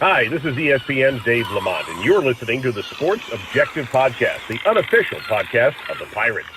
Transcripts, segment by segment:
Hi, this is ESPN's Dave Lamont, and you're listening to the Sports Objective Podcast, the unofficial podcast of the Pirates.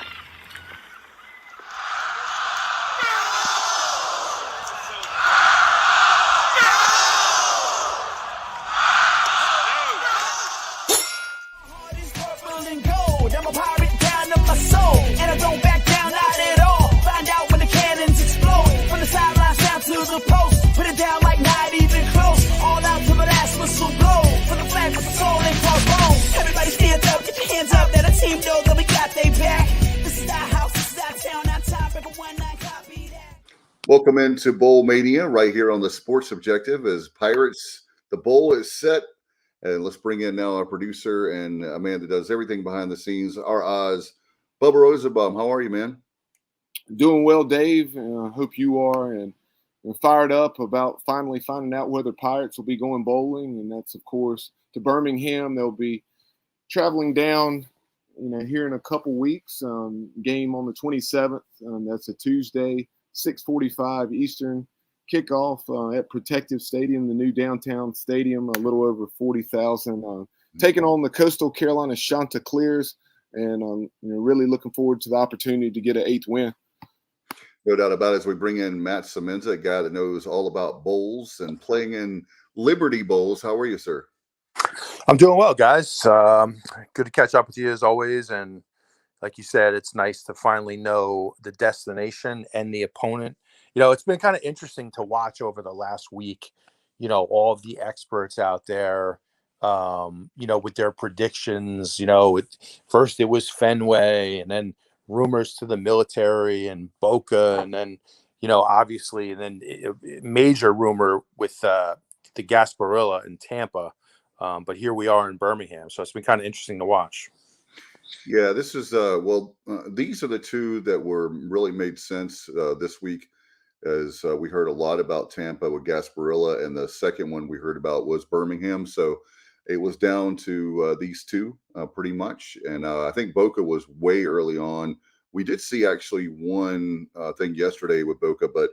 Welcome into Bowl Mania right here on the Sports Objective as Pirates. The bowl is set, and let's bring in now our producer and a man that does everything behind the scenes, our Oz, Bubba Rosenbaum. How are you, man? Doing well, Dave. I hope you are, and fired up about finally finding out whether Pirates will be going bowling, and that's, of course, to Birmingham. They'll be traveling down, here in a couple weeks. Game on the 27th. That's a Tuesday. 6:45 Eastern kickoff at Protective Stadium, the new downtown stadium, a little over 40,000. Taking on the Coastal Carolina Chanticleers, and really looking forward to the opportunity to get an 8th win. No doubt about it. As we bring in Matt Semenza, a guy that knows all about bowls and playing in Liberty Bowls. How are you, sir? I'm doing well, guys. Good to catch up with you as always, and like you said, it's nice to finally know the destination and the opponent. It's been kind of interesting to watch over the last week, all of the experts out there, with their predictions. First it was Fenway, and then rumors to the military and Boca, and then, obviously, and then major rumor with the Gasparilla in Tampa. But here we are in Birmingham. So it's been kind of interesting to watch. Yeah, this is these are the two that were really made sense this week, as we heard a lot about Tampa with Gasparilla, and the second one we heard about was Birmingham. So it was down to these two pretty much, and I think Boca was way early on. We did see actually one thing yesterday with Boca, but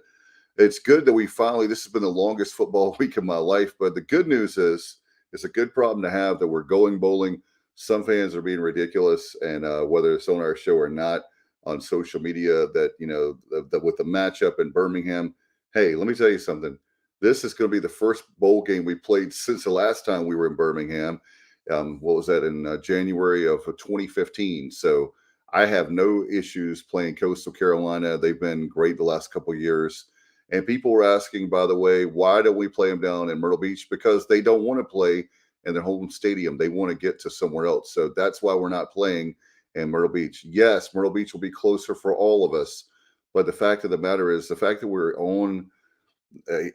it's good that we finally. This has been the longest football week of my life, but the good news is it's a good problem to have that we're going bowling. Some fans are being ridiculous, and whether it's on our show or not on social media, that that with the matchup in Birmingham. Hey, let me tell you something. This is going to be the first bowl game we played since the last time we were in Birmingham. What was that, in January of 2015? So I have no issues playing Coastal Carolina. They've been great the last couple of years. And people were asking, by the way, why don't we play them down in Myrtle Beach? Because they don't want to play in their home stadium. They want to get to somewhere else. So that's why we're not playing in Myrtle Beach. Yes, Myrtle Beach will be closer for all of us. But the fact of the matter is the fact that we're on,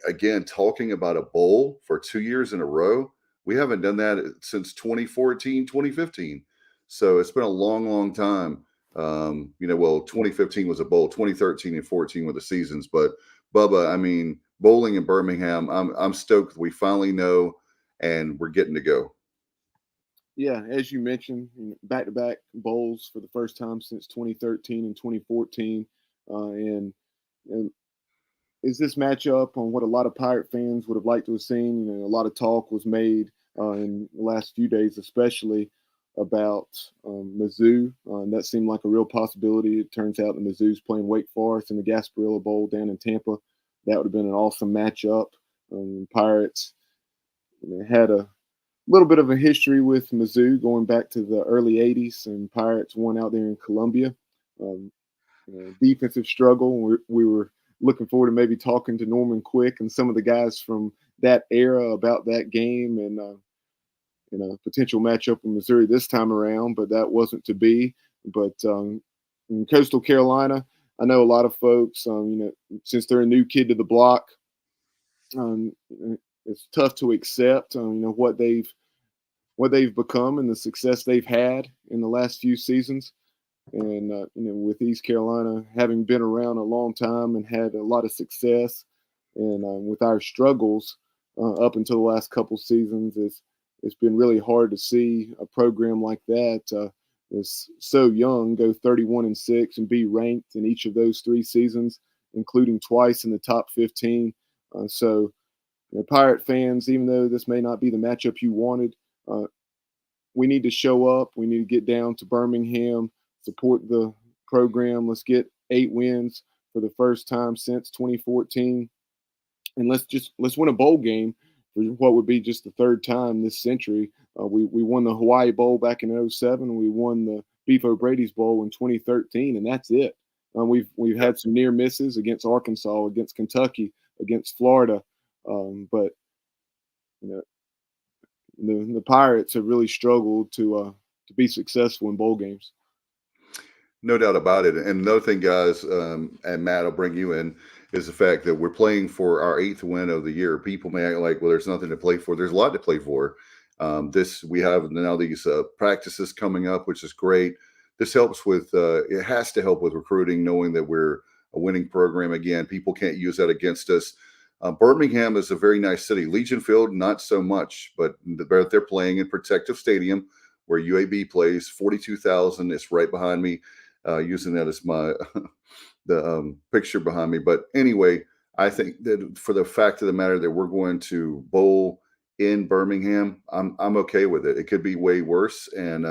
again, talking about a bowl for 2 years in a row. We haven't done that since 2014, 2015. So it's been a long, long time. 2015 was a bowl. 2013 and 14 were the seasons. But, Bubba, I mean, bowling in Birmingham, I'm stoked we finally know, and we're getting to go. Yeah, as you mentioned, back-to-back bowls for the first time since 2013 and 2014. And is this matchup on what a lot of Pirate fans would have liked to have seen? A lot of talk was made in the last few days, especially about Mizzou. And that seemed like a real possibility. It turns out that Mizzou's playing Wake Forest in the Gasparilla Bowl down in Tampa. That would have been an awesome matchup. Pirates had a little bit of a history with Mizzou going back to the early 80s, and Pirates won out there in Columbia. Defensive struggle. We were looking forward to maybe talking to Norman Quick and some of the guys from that era about that game and a potential matchup in Missouri this time around, but that wasn't to be. But in Coastal Carolina, I know a lot of folks, since they're a new kid to the block, it's tough to accept, what they've become and the success they've had in the last few seasons. And, with East Carolina having been around a long time and had a lot of success, and with our struggles up until the last couple seasons, it's been really hard to see a program like that is so young go 31-6 and be ranked in each of those 3 seasons, including twice in the top 15. So Pirate fans, even though this may not be the matchup you wanted, we need to show up. We need to get down to Birmingham, support the program. Let's get 8 wins for the first time since 2014, and let's win a bowl game for what would be just the third time this century. We won the Hawaii Bowl back in 07. We won the Beef O'Brady's Bowl in 2013, and that's it. We've had some near misses against Arkansas, against Kentucky, against Florida, but the Pirates have really struggled to be successful in bowl games. No doubt about it. And another thing, guys, and Matt, I'll bring you in, is the fact that we're playing for our 8th win of the year. People may act like, well, there's nothing to play for. There's a lot to play for. We have now these practices coming up, which is great. This helps with, it has to help with recruiting, knowing that we're a winning program again. People can't use that against us. Birmingham is a very nice city. Legion Field, not so much, but they're playing in Protective Stadium where UAB plays. 42,000. It's right behind me. Using that as my the picture behind me. But anyway, I think that for the fact of the matter that we're going to bowl in Birmingham, I'm okay with it. It could be way worse. And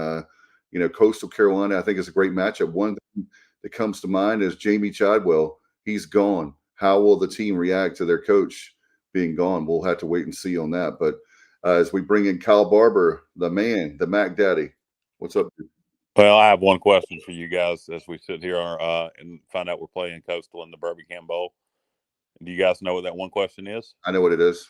Coastal Carolina, I think, is a great matchup. One thing that comes to mind is Jamie Chadwell. He's gone. How will the team react to their coach being gone? We'll have to wait and see on that. But as we bring in Kyle Barber, the man, the Mac Daddy, what's up, dude? Well, I have one question for you guys as we sit here and find out we're playing Coastal in the Birmingham Bowl. Do you guys know what that one question is? I know what it is.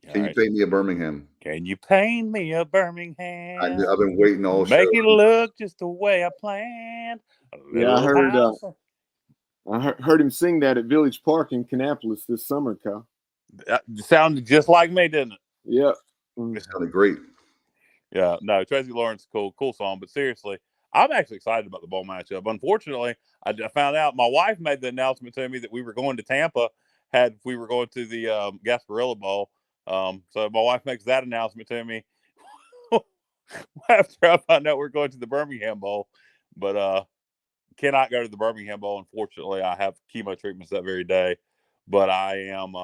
All Can right. you paint me a Birmingham? Can you paint me a Birmingham? I've been waiting all Make show. it look just the way I planned. Yeah, I heard him sing that at Village Park in Kannapolis this summer, Kyle. That sounded just like me, didn't it? Yeah. It sounded great. Yeah, no, Tracy Lawrence, cool song. But seriously, I'm actually excited about the bowl matchup. Unfortunately, I found out my wife made the announcement to me that we were going to Tampa. We were going to the Gasparilla Bowl. So my wife makes that announcement to me after I find out we're going to the Birmingham Bowl. But cannot go to the Birmingham Bowl. Unfortunately, I have chemo treatments that very day. But I am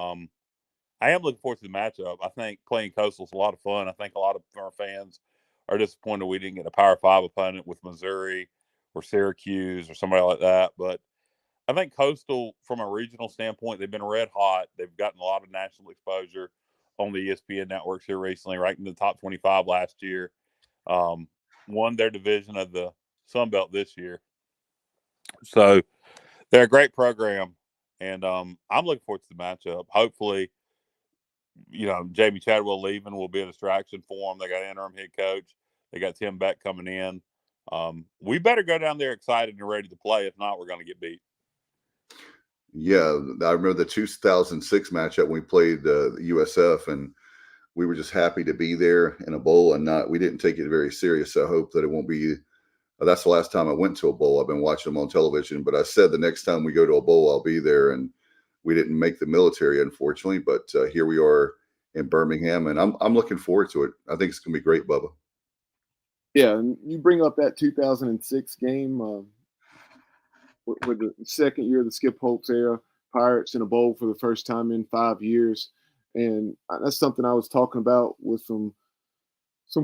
looking forward to the matchup. I think playing Coastal is a lot of fun. I think a lot of our fans are disappointed we didn't get a Power 5 opponent with Missouri or Syracuse or somebody like that. But I think Coastal, from a regional standpoint, they've been red hot. They've gotten a lot of national exposure on the ESPN networks here recently, ranked in the top 25 last year. Won their division of the Sun Belt this year. So they're a great program, and I'm looking forward to the matchup. Hopefully, Jamie Chadwell leaving will be a distraction for them. They got an interim head coach. They got Tim Beck coming in. We better go down there excited and ready to play. If not, we're going to get beat. Yeah, I remember the 2006 matchup when we played the USF, and we were just happy to be there in a bowl and we didn't take it very serious. So I hope that it won't be. That's the last time I went to a bowl. I've been watching them on television, but I said the next time we go to a bowl, I'll be there. And we didn't make the military, unfortunately, but here we are in Birmingham, and I'm looking forward to it. I think it's going to be great, Bubba. Yeah, and you bring up that 2006 game with the second year of the Skip Holtz era, Pirates in a bowl for the first time in 5 years, and that's something I was talking about with some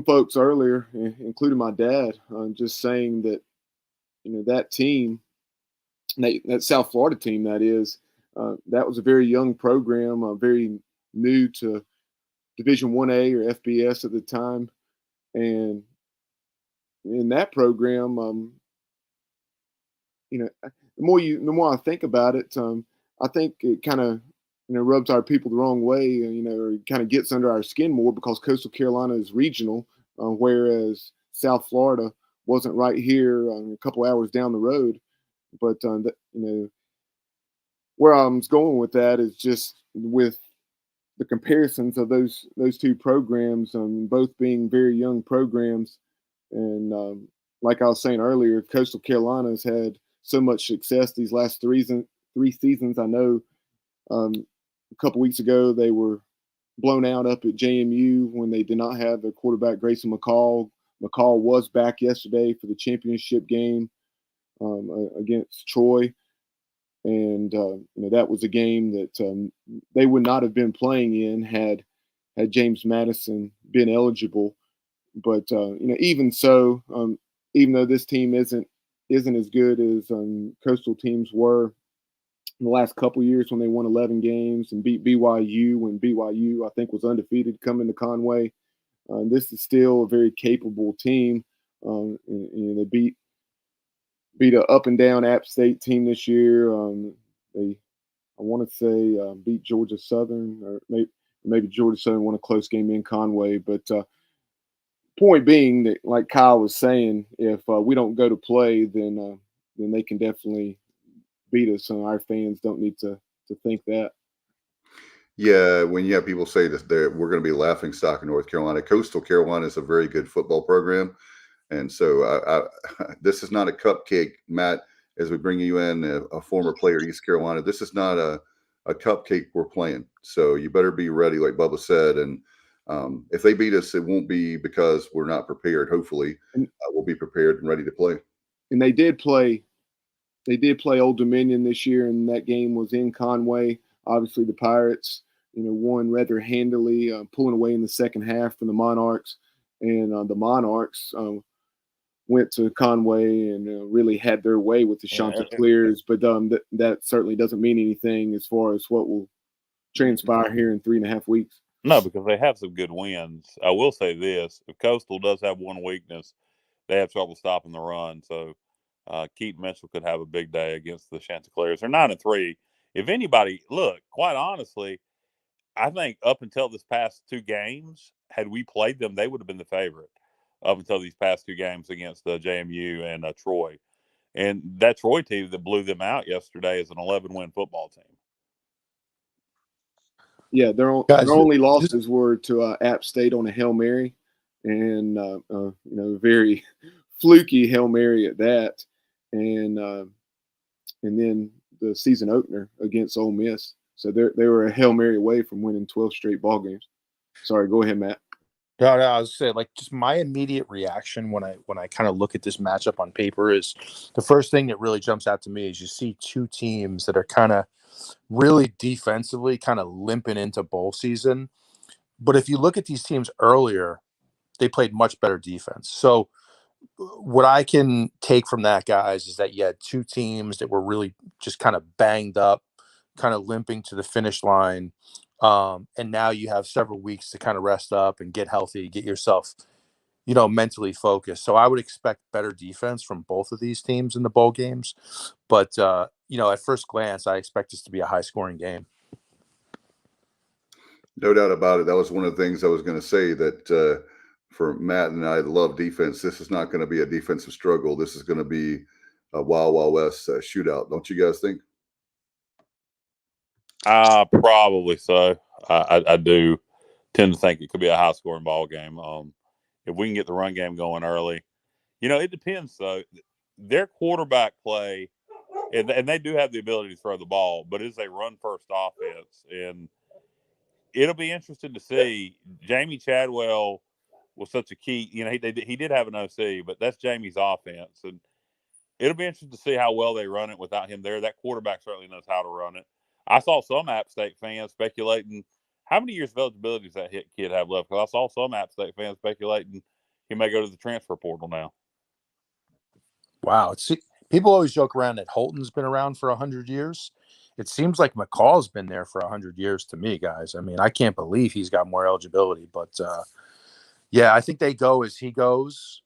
folks earlier, including my dad, just saying that that team, that South Florida team, that was a very young program, very new to Division 1A or FBS at the time, and in that program, the more I think about it, I think it kind of rubs our people the wrong way, or kind of gets under our skin more because Coastal Carolina is regional, whereas South Florida wasn't right here, a couple hours down the road. But where I'm going with that is just with the comparisons of those two programs, both being very young programs, and like I was saying earlier, Coastal Carolina's had so much success these last three seasons. I know a couple weeks ago they were blown out up at JMU when they did not have their quarterback Grayson McCall. McCall was back yesterday for the championship game against Troy. and that was a game that they would not have been playing in had James Madison been eligible. But even so, even though this team isn't as good as coastal teams were in the last couple years when they won 11 games and beat BYU when BYU I think was undefeated coming to Conway, this is still a very capable team. They beat an up and down App State team this year. They, I want to say, beat Georgia Southern, or maybe Georgia Southern won a close game in Conway. But point being that, like Kyle was saying, if we don't go to play, then they can definitely beat us, and our fans don't need to think that. Yeah, when you have people say that we're going to be laughing stock in North Carolina, Coastal Carolina is a very good football program. And so this is not a cupcake, Matt, as we bring you in, a former player at East Carolina. This is not a cupcake we're playing. So you better be ready, like Bubba said. And if they beat us, it won't be because we're not prepared. Hopefully, we'll be prepared and ready to play. And they did play Old Dominion this year, and that game was in Conway. Obviously, the Pirates, won rather handily, pulling away in the second half from the Monarchs. And the Monarchs went to Conway and really had their way with the Chanticleers. But that certainly doesn't mean anything as far as what will transpire here in 3.5 weeks. No, because they have some good wins. I will say this: if Coastal does have one weakness, they have trouble stopping the run. So Keaton Mitchell could have a big day against the Chanticleers. They're 9-3. If anybody, look, quite honestly, I think up until this past two games, had we played them, they would have been the favorite up until these past two games against JMU and Troy. And that Troy team that blew them out yesterday is an 11-win football team. Yeah, their only losses were to App State on a Hail Mary, and very fluky Hail Mary at that, and then the season opener against Ole Miss. So they were a Hail Mary away from winning 12 straight ball games. Sorry, go ahead, Matt. No, I was saying, just my immediate reaction when I kind of look at this matchup on paper is the first thing that really jumps out to me is you see two teams that are kind of really defensively kind of limping into bowl season. But if you look at these teams earlier, they played much better defense. So what I can take from that, guys, is that you had two teams that were really just kind of banged up, kind of limping to the finish line. And now you have several weeks to kind of rest up and get healthy, get yourself, mentally focused. So I would expect better defense from both of these teams in the bowl games. But, at first glance, I expect this to be a high scoring game. No doubt about it. That was one of the things I was going to say, that for Matt and I love defense. This is not going to be a defensive struggle. This is going to be a Wild Wild West shootout. Don't you guys think? Probably so. I do tend to think it could be a high scoring ball game. If we can get the run game going early, it depends though. Their quarterback play, and they do have the ability to throw the ball, but it's a run first offense, and it'll be interesting to see. Jamie Chadwell was such a key. He did have an OC, but that's Jamie's offense, and it'll be interesting to see how well they run it without him there. That quarterback certainly knows how to run it. I saw some App State fans speculating how many years of eligibility does that kid have left? Because I saw some App State fans speculating he may go to the transfer portal now. Wow. People always joke around that Holton's been around for 100 years. It seems like McCall's been there for 100 years to me, guys. I mean, I can't believe he's got more eligibility. But, I think they go as he goes.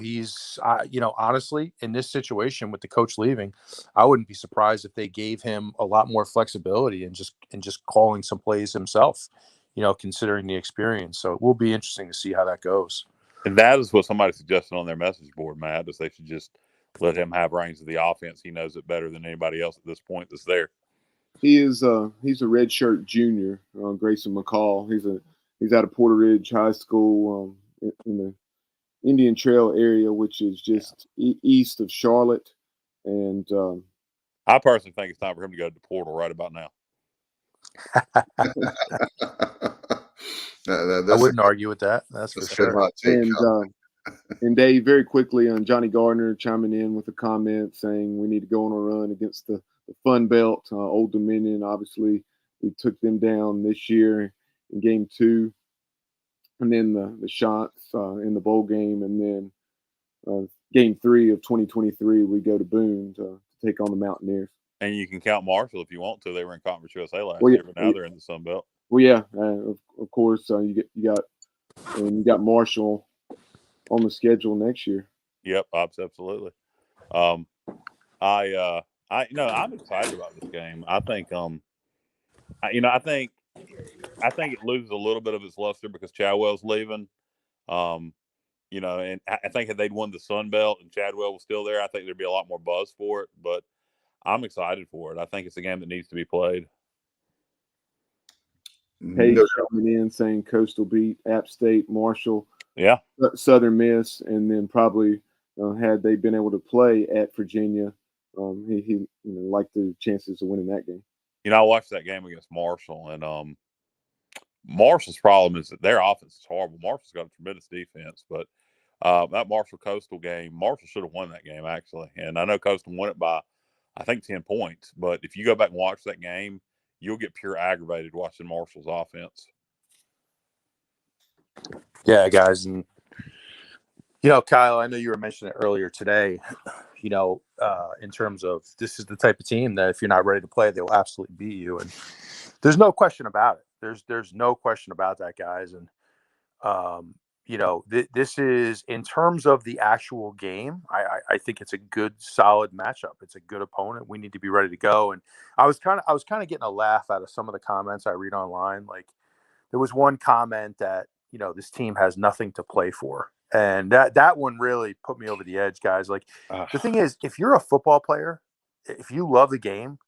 He's, honestly, in this situation with the coach leaving, I wouldn't be surprised if they gave him a lot more flexibility and just calling some plays himself, considering the experience. So it will be interesting to see how that goes. And that is what somebody suggested on their message board, Matt, is they should just let him have reins of the offense. He knows it better than anybody else at this point that's there. He's a redshirt junior, Grayson McCall. He's out of Porter Ridge High School in the Indian Trail area, which is just east of Charlotte. And I personally think it's time for him to go to the portal right about now. I wouldn't argue with that. That's for sure. And And Dave, very quickly on Johnny Gardner chiming in with a comment saying we need to go on a run against the Fun Belt, Old Dominion. Obviously, we took them down this year in Game 2, and then the shots in the bowl game, and then Game 3 of 2023, we go to Boone to take on the Mountaineers. And you can count Marshall if you want to. They were in Conference USA last year, but now they're in the Sun Belt. Well, yeah, of course, you got Marshall on the schedule next year. Yep, absolutely. I'm excited about this game. I think I think it loses a little bit of its luster because Chadwell's leaving. And I think if they'd won the Sun Belt and Chadwell was still there, I think there'd be a lot more buzz for it. But I'm excited for it. I think it's a game that needs to be played. Paige coming in saying Coastal beat App State, Marshall, yeah, Southern Miss, and then probably had they been able to play at Virginia, he liked the chances of winning that game. I watched that game against Marshall, and Marshall's problem is that their offense is horrible. Marshall's got a tremendous defense, but that Marshall Coastal game, Marshall should have won that game actually, and I know Coastal won it by I think 10 points. But if you go back and watch that game, you'll get pure aggravated watching Marshall's offense. Yeah, guys, and Kyle, I know you were mentioning it earlier today. In terms of this is the type of team that if you're not ready to play, they will absolutely beat you, and there's no question about it. There's no question about that, guys, and this is in terms of the actual game. I think it's a good, solid matchup. It's a good opponent. We need to be ready to go. And I was kind of getting a laugh out of some of the comments I read online. Like there was one comment that this team has nothing to play for, and that one really put me over the edge, guys. Like the thing is, if you're a football player, if you love the game,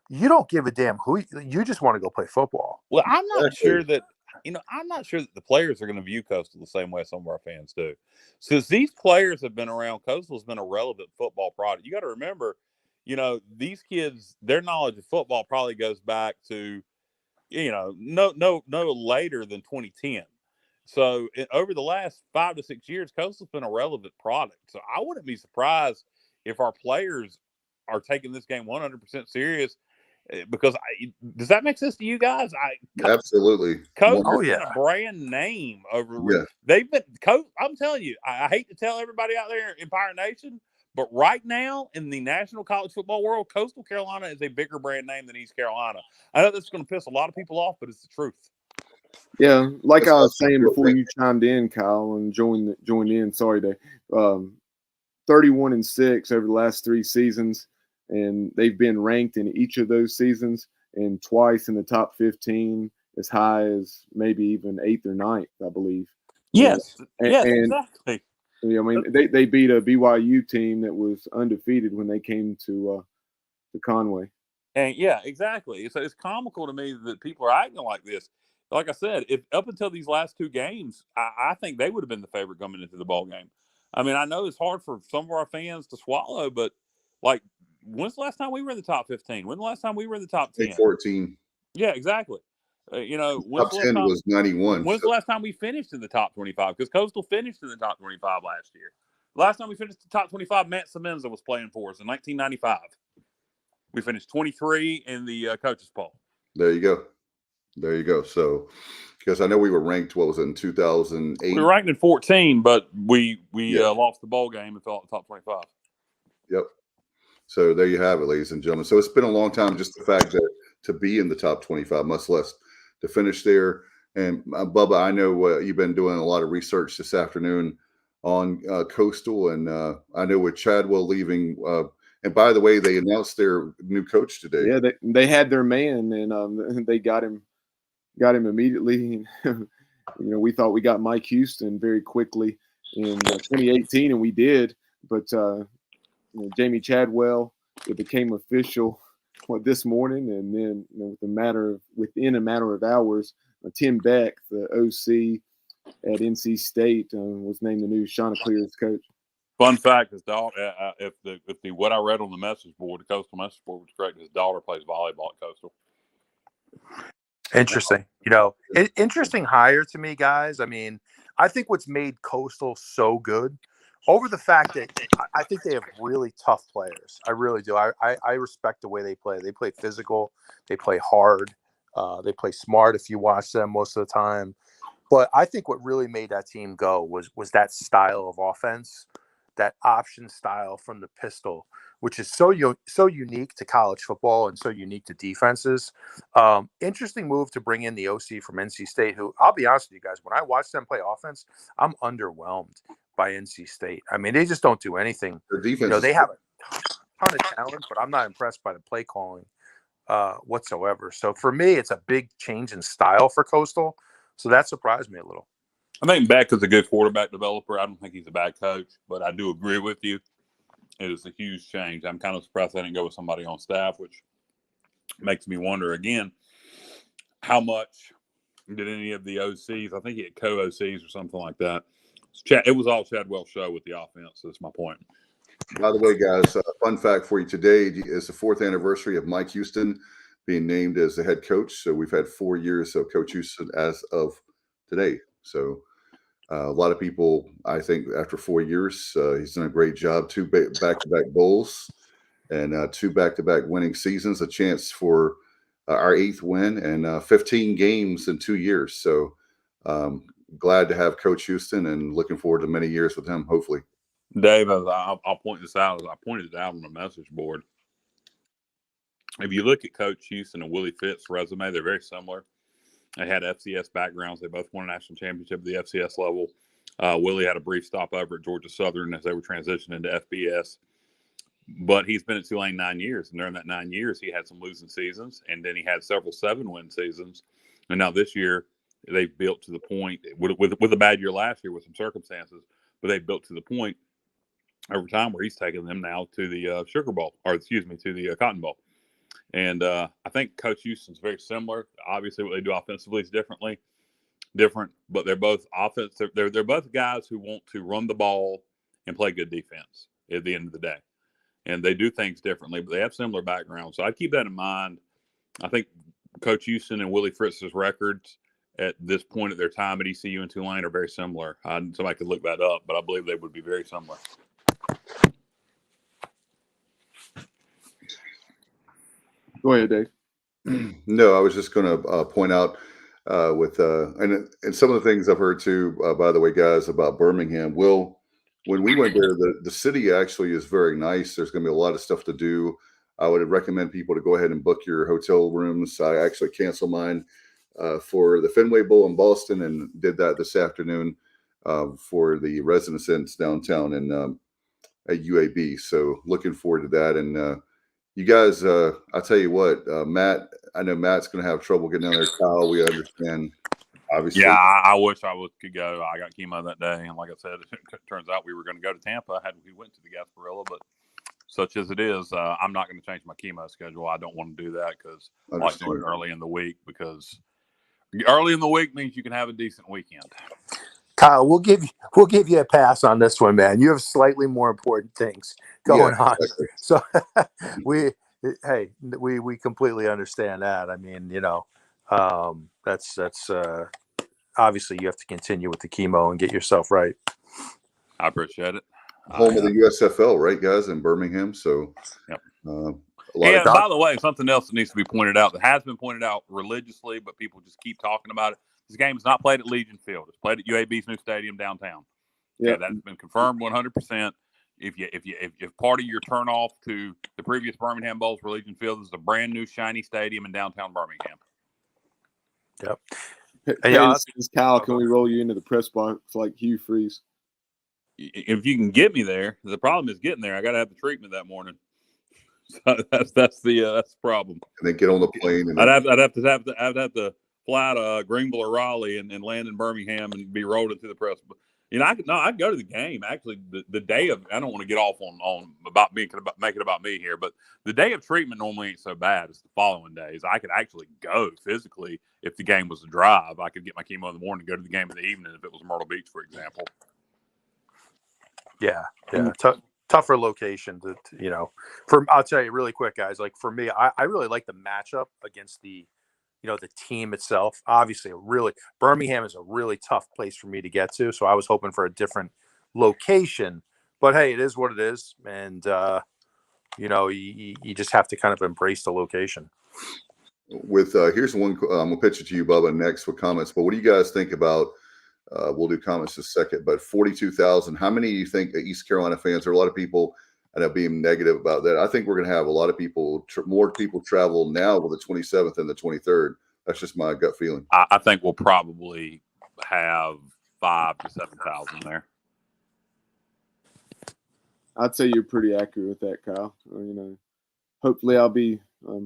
you don't give a damn who you just want to go play football. Well, I'm not sure that. I'm not sure that the players are going to view Coastal the same way some of our fans do. Since these players have been around, Coastal has been a relevant football product. You got to remember, these kids, their knowledge of football probably goes back to, no later than 2010. So over the last 5 to 6 years, Coastal's been a relevant product. So I wouldn't be surprised if our players are taking this game 100% serious. Because does that make sense to you guys? Absolutely. Coastal's been a brand name over. Yeah. They've been. I'm telling you, I hate to tell everybody out there in Pirate Nation, but right now in the national college football world, Coastal Carolina is a bigger brand name than East Carolina. I know that's going to piss a lot of people off, but it's the truth. Yeah, like I was saying before you chimed in, Kyle, and joined in. Sorry, Dave. 31-6 over the last 3 seasons. And they've been ranked in each of those seasons and twice in the top 15, as high as maybe even 8th or 9th, I believe. Yes, exactly. They beat a BYU team that was undefeated when they came to Conway. And yeah, exactly. So it's comical to me that people are acting like this. Like I said, if up until these last 2 games, I think they would have been the favorite coming into the ball game. I mean, I know it's hard for some of our fans to swallow, but like. When's the last time we were in the top 15? When's the last time we were in the top 10? 14. Yeah, exactly. Top 10 was 91. When's the last time we finished in the top 25? Because Coastal finished in the top 25 last year. The last time we finished the top 25, Matt Semenza was playing for us in 1995. We finished 23 in the coaches poll. There you go. So, because I know we were ranked, what was it, in 2008? We were ranked in 14, but we lost the bowl game and fell out the top 25. Yep. So there you have it, ladies and gentlemen. So it's been a long time, just the fact that to be in the top 25, much less to finish there. And Bubba, I know you've been doing a lot of research this afternoon on Coastal, and I know with Chadwell leaving. And by the way, they announced their new coach today. Yeah, they had their man, and they got him immediately. We thought we got Mike Houston very quickly in 2018, and we did, but. Jamie Chadwell, it became official this morning, and then within a matter of hours, Tim Beck, the OC at NC State, was named the new Chanticleers coach. Fun fact: his daughter, if what I read on the message board, the Coastal message board was correct, his daughter plays volleyball at Coastal. Interesting. Interesting hire to me, guys. I mean, I think what's made Coastal so good over the fact that I think they have really tough players. I really do. I respect the way they play. They play physical. They play hard. They play smart if you watch them most of the time. But I think what really made that team go was that style of offense, that option style from the pistol, which is so unique to college football and so unique to defenses. Interesting move to bring in the OC from NC State, who I'll be honest with you guys, when I watch them play offense, I'm underwhelmed by NC State. I mean, they just don't do anything. Their defense They have a ton of talent, but I'm not impressed by the play calling whatsoever. So for me, it's a big change in style for Coastal. So that surprised me a little. I think Beck is a good quarterback developer. I don't think he's a bad coach, but I do agree with you. It is a huge change. I'm kind of surprised I didn't go with somebody on staff, which makes me wonder again, how much did any of the OCs, I think he had co-OCs or something like that. It was all Chadwell's show with the offense. That's my point. By the way, guys, fun fact for you today is the 4th anniversary of Mike Houston being named as the head coach. So we've had 4 years of Coach Houston as of today. So a lot of people, I think, after 4 years, he's done a great job. 2 back-to-back bowls and 2 back-to-back winning seasons, a chance for our 8th win and 15 games in 2 years. So glad to have Coach Houston and looking forward to many years with him, hopefully. Dave, I'll point this out. As I pointed it out on the message board. If you look at Coach Houston and Willie Fitt's resume, they're very similar. They had FCS backgrounds. They both won a national championship at the FCS level. Willie had a brief stop over at Georgia Southern as they were transitioning into FBS. But he's been at Tulane 9 years. And during that 9 years, he had some losing seasons. And then he had several 7-win seasons. And now this year, they've built to the point, with a bad year last year with some circumstances, but they've built to the point over time where he's taking them now to the Sugar Bowl, to the Cotton Bowl. And I think Coach Houston's very similar. Obviously, what they do offensively is different, but they're both they're both guys who want to run the ball and play good defense at the end of the day. And they do things differently, but they have similar backgrounds. So I keep that in mind. I think Coach Houston and Willie Fritz's records at this point at their time at ECU and Tulane are very similar. Somebody could look that up, but I believe they would be very similar. Go ahead, Dave. No, I was just going to point out and some of the things I've heard too, by the way, guys, about Birmingham. When we went there, the city actually is very nice. There's going to be a lot of stuff to do. I would recommend people to go ahead and book your hotel rooms. I actually canceled mine for the Fenway Bowl in Boston and did that this afternoon for the Residence Inns downtown in at UAB. So looking forward to that. And you guys, I'll tell you what, Matt, I know Matt's going to have trouble getting down there. Kyle, we understand, obviously. Yeah, I wish I could go. I got chemo that day. And like I said, it turns out we were going to go to Tampa. We went to the Gasparilla, but such as it is, I'm not going to change my chemo schedule. I don't want to do that because I like doing it early in the week, because early in the week means you can have a decent weekend. Kyle, we'll give you a pass on this one, man. You have slightly more important things going on. Exactly. So we completely understand that. I mean, that's obviously you have to continue with the chemo and get yourself right. I appreciate it. Home of the USFL, right, guys, in Birmingham. So, yep. By the way, something else that needs to be pointed out, that has been pointed out religiously, but people just keep talking about it. This game is not played at Legion Field. It's played at UAB's new stadium downtown. Yeah, that's been confirmed 100%. If part of your turnoff to the previous Birmingham Bowls for Legion Field is the brand new shiny stadium in downtown Birmingham. Yep. Hey, Kyle, can we roll you into the press box like Hugh Freeze? If you can get me there, the problem is getting there. I got to have the treatment that morning. So that's the problem. And then get on the plane. And I'd have to fly to Greenville or Raleigh and land in Birmingham and be rolled into the press. I'd go to the game. Actually, the day of, I don't want to get off on about make it about me here, but the day of treatment normally ain't so bad as the following days. I could actually go physically if the game was a drive. I could get my chemo in the morning and go to the game in the evening if it was Myrtle Beach, for example. Yeah. Tougher location I'll tell you really quick, guys, like for me, I really like the matchup against the the team itself. Obviously, Birmingham is a really tough place for me to get to. So I was hoping for a different location. But hey, it is what it is. And, you just have to kind of embrace the location. With here's one I'm gonna pitch it to you, Bubba, next with comments. But what do you guys think about? We'll do comments in a second. But 42,000. How many do you think East Carolina fans? There are a lot of people end up being negative about that. I think we're going to have a lot of people, more people travel now with the 27th and the 23rd. That's just my gut feeling. I think we'll probably have 5,000 to 7,000 there. I'd say you're pretty accurate with that, Kyle. Hopefully I'll be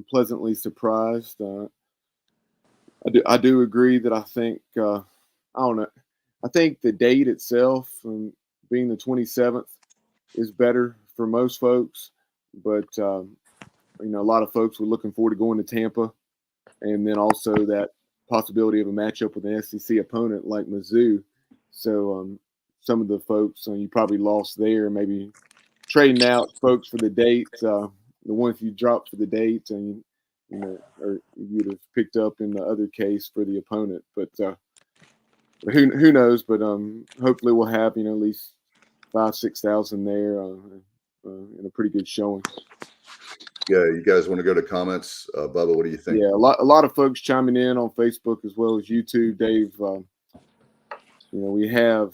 pleasantly surprised. I do agree that I think I don't know. I think the date itself, being the 27th, is better for most folks. But a lot of folks were looking forward to going to Tampa, and then also that possibility of a matchup with an SEC opponent like Mizzou. So some of the folks you probably lost there, maybe trading out folks for the date. The ones you dropped for the date, and or you'd have picked up in the other case for the opponent. But who knows? But hopefully we'll have at least 5,000-6,000 there in a pretty good showing. Yeah, you guys want to go to comments, Bubba? What do you think? Yeah, a lot of folks chiming in on Facebook as well as YouTube. Dave, we have.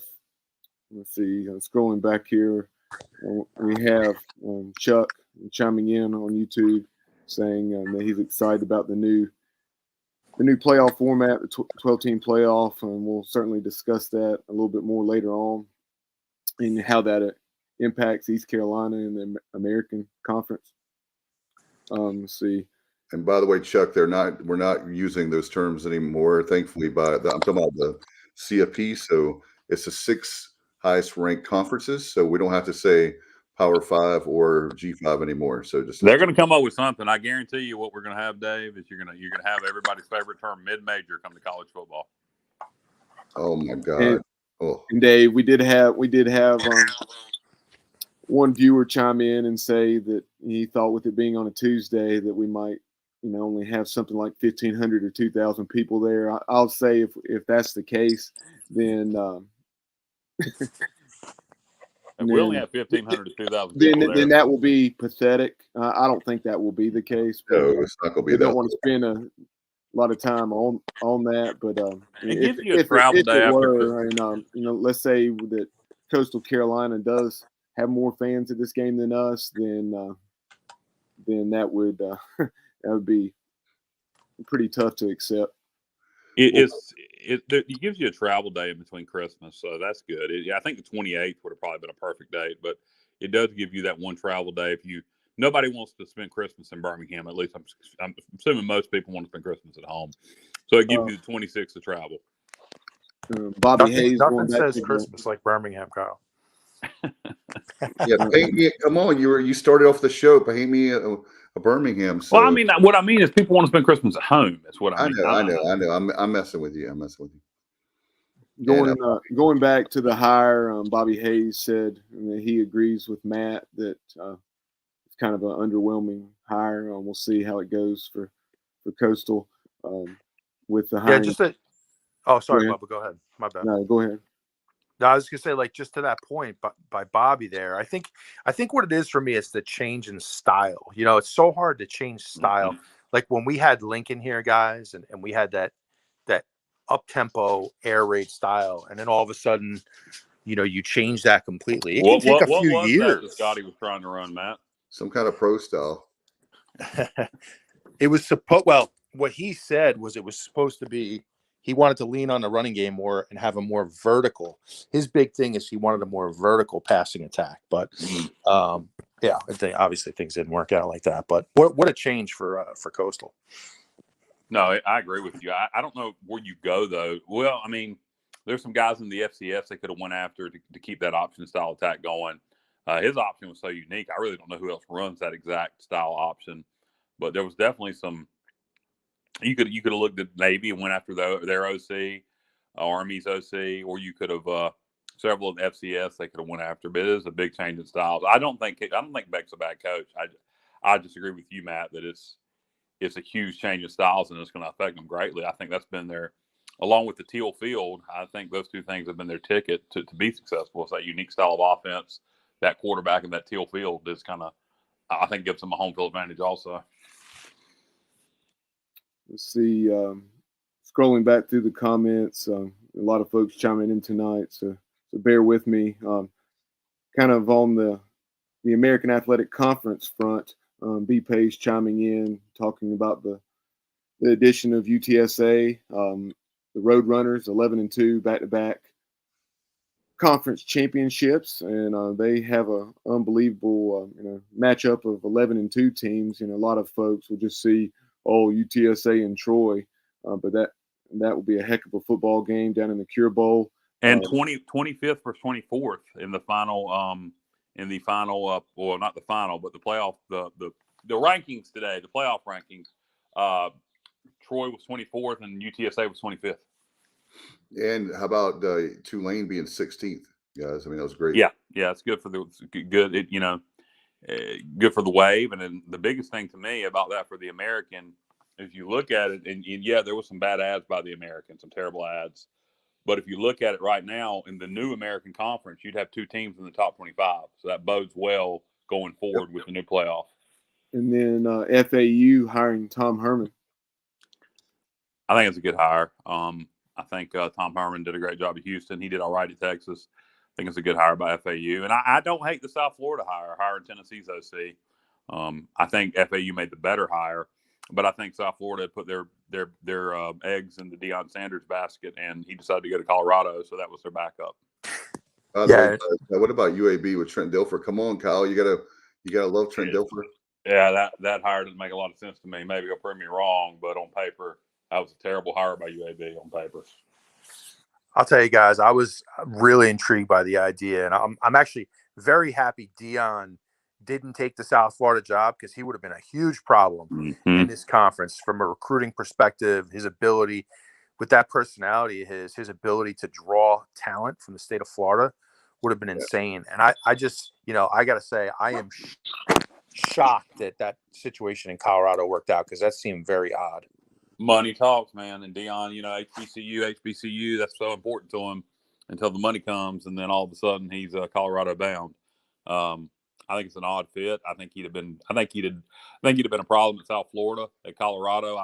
Let's see. Scrolling back here, we have Chuck chiming in on YouTube, saying that he's excited about the new playoff format, the 12-team playoff, and we'll certainly discuss that a little bit more later on, and how that impacts East Carolina and the American Conference. Let's see. And by the way, Chuck, we're not using those terms anymore, thankfully. I'm talking about the CFP, so it's the 6 highest ranked conferences, so we don't have to say Power 5 or G5 anymore. So they're going to come up with something. I guarantee you, what we're going to have, Dave, is you're going to have everybody's favorite term, mid-major, come to college football. Oh my God! And Dave, we did have one viewer chime in and say that he thought, with it being on a Tuesday, that we might only have something like 1,500 or 2,000 people there. I'll say if that's the case, then we only have 1,500 to 2,000 people then that will be pathetic. I don't think that will be the case. No, it's not going to be. We don't want to spend a lot of time on that, but it gives you a travel day after. Let's say that Coastal Carolina does have more fans at this game than us, then that would that would be pretty tough to accept. It gives you a travel day in between Christmas, so that's good. I think the 28th would have probably been a perfect date, but it does give you that one travel day. Nobody wants to spend Christmas in Birmingham. At least I'm assuming most people want to spend Christmas at home, so it gives you the 26th to travel. Bobby Hayes. Nothing says Christmas like Birmingham, Kyle. Yeah, paint me. Come on, you started off the show. Paint me a Birmingham. So. Well, what I mean is people want to spend Christmas at home. That's what I mean. I know. I'm messing with you. Going back to the hire, Bobby Hayes said that he agrees with Matt that it's kind of an underwhelming hire. We'll see how it goes for Coastal with the hire. Sorry, Bubba, go ahead. My bad. No, go ahead. No, I was gonna say, just to that point, by Bobby there, I think what it is for me is the change in style. It's so hard to change style. Mm-hmm. Like when we had Lincoln here, guys, and we had that up-tempo air raid style, and then all of a sudden, you change that completely. It can take a few years. That Scotty was trying to run, Matt? Some kind of pro style. It was supposed. Well, what he said was it was supposed to be. He wanted to lean on the running game more and have a more vertical. His big thing is he wanted a more vertical passing attack. But obviously things didn't work out like that. But what a change for Coastal. No, I agree with you. I don't know where you go though. Well, there's some guys in the FCS they could have went after to keep that option style attack going. His option was so unique. I really don't know who else runs that exact style option. But there was definitely some. You could have looked at Navy and went after their OC, Army's OC, or you could have several of the FCS they could have went after. But it is a big change in styles. I don't think Beck's a bad coach. I disagree with you, Matt, that it's it's a huge change in styles and it's going to affect them greatly. I think that's been along with the teal field, I think those two things have been their ticket to be successful. It's that unique style of offense, that quarterback, and that teal field is kind of, I think, gives them a home field advantage also. Let's see. Scrolling back through the comments, a lot of folks chiming in tonight, so bear with me. Kind of on the American Athletic Conference front, B Page chiming in, talking about the addition of UTSA, the Roadrunners, 11-2, back-to-back conference championships, and they have a unbelievable matchup of 11-2 teams. A lot of folks will just see, UTSA and Troy, but that will be a heck of a football game down in the Cure Bowl. And 25th versus 24th in the final, well, not the final, but the playoff, the rankings today, the playoff rankings. Troy was 24th and UTSA was 25th. And how about Tulane being 16th, guys? I mean, that was great. Yeah, it's good for good for the wave. And then the biggest thing to me about that for the American, if you look at it, and yeah, there was some bad ads by the American, some terrible ads. But if you look at it right now in the new American Conference, you'd have two teams in the top 25. So that bodes well going forward with the new playoff. And then FAU hiring Tom Herman. I think it's a good hire. I think Tom Herman did a great job at Houston. He did all right at Texas. I think it's a good hire by FAU. And I don't hate the South Florida hiring Tennessee's OC. I think FAU made the better hire. But I think South Florida put their eggs in the Deion Sanders basket, and he decided to go to Colorado, so that was their backup. What about UAB with Trent Dilfer? Come on, Kyle, you gotta love Trent Dilfer. Yeah, that hire doesn't make a lot of sense to me. Maybe you'll prove me wrong, but on paper, that was a terrible hire by UAB on paper. I'll tell you guys, I was really intrigued by the idea, and I'm actually very happy Deion didn't take the South Florida job, because he would have been a huge problem in this conference from a recruiting perspective. His ability, with that personality, his ability to draw talent from the state of Florida would have been insane. And I just, I got to say, I am shocked that situation in Colorado worked out, because that seemed very odd. Money talks, man. And Deion, HBCU, that's so important to him until the money comes, and then all of a sudden he's Colorado bound. I think it's an odd fit. I think he'd have been a problem at South Florida. At Colorado,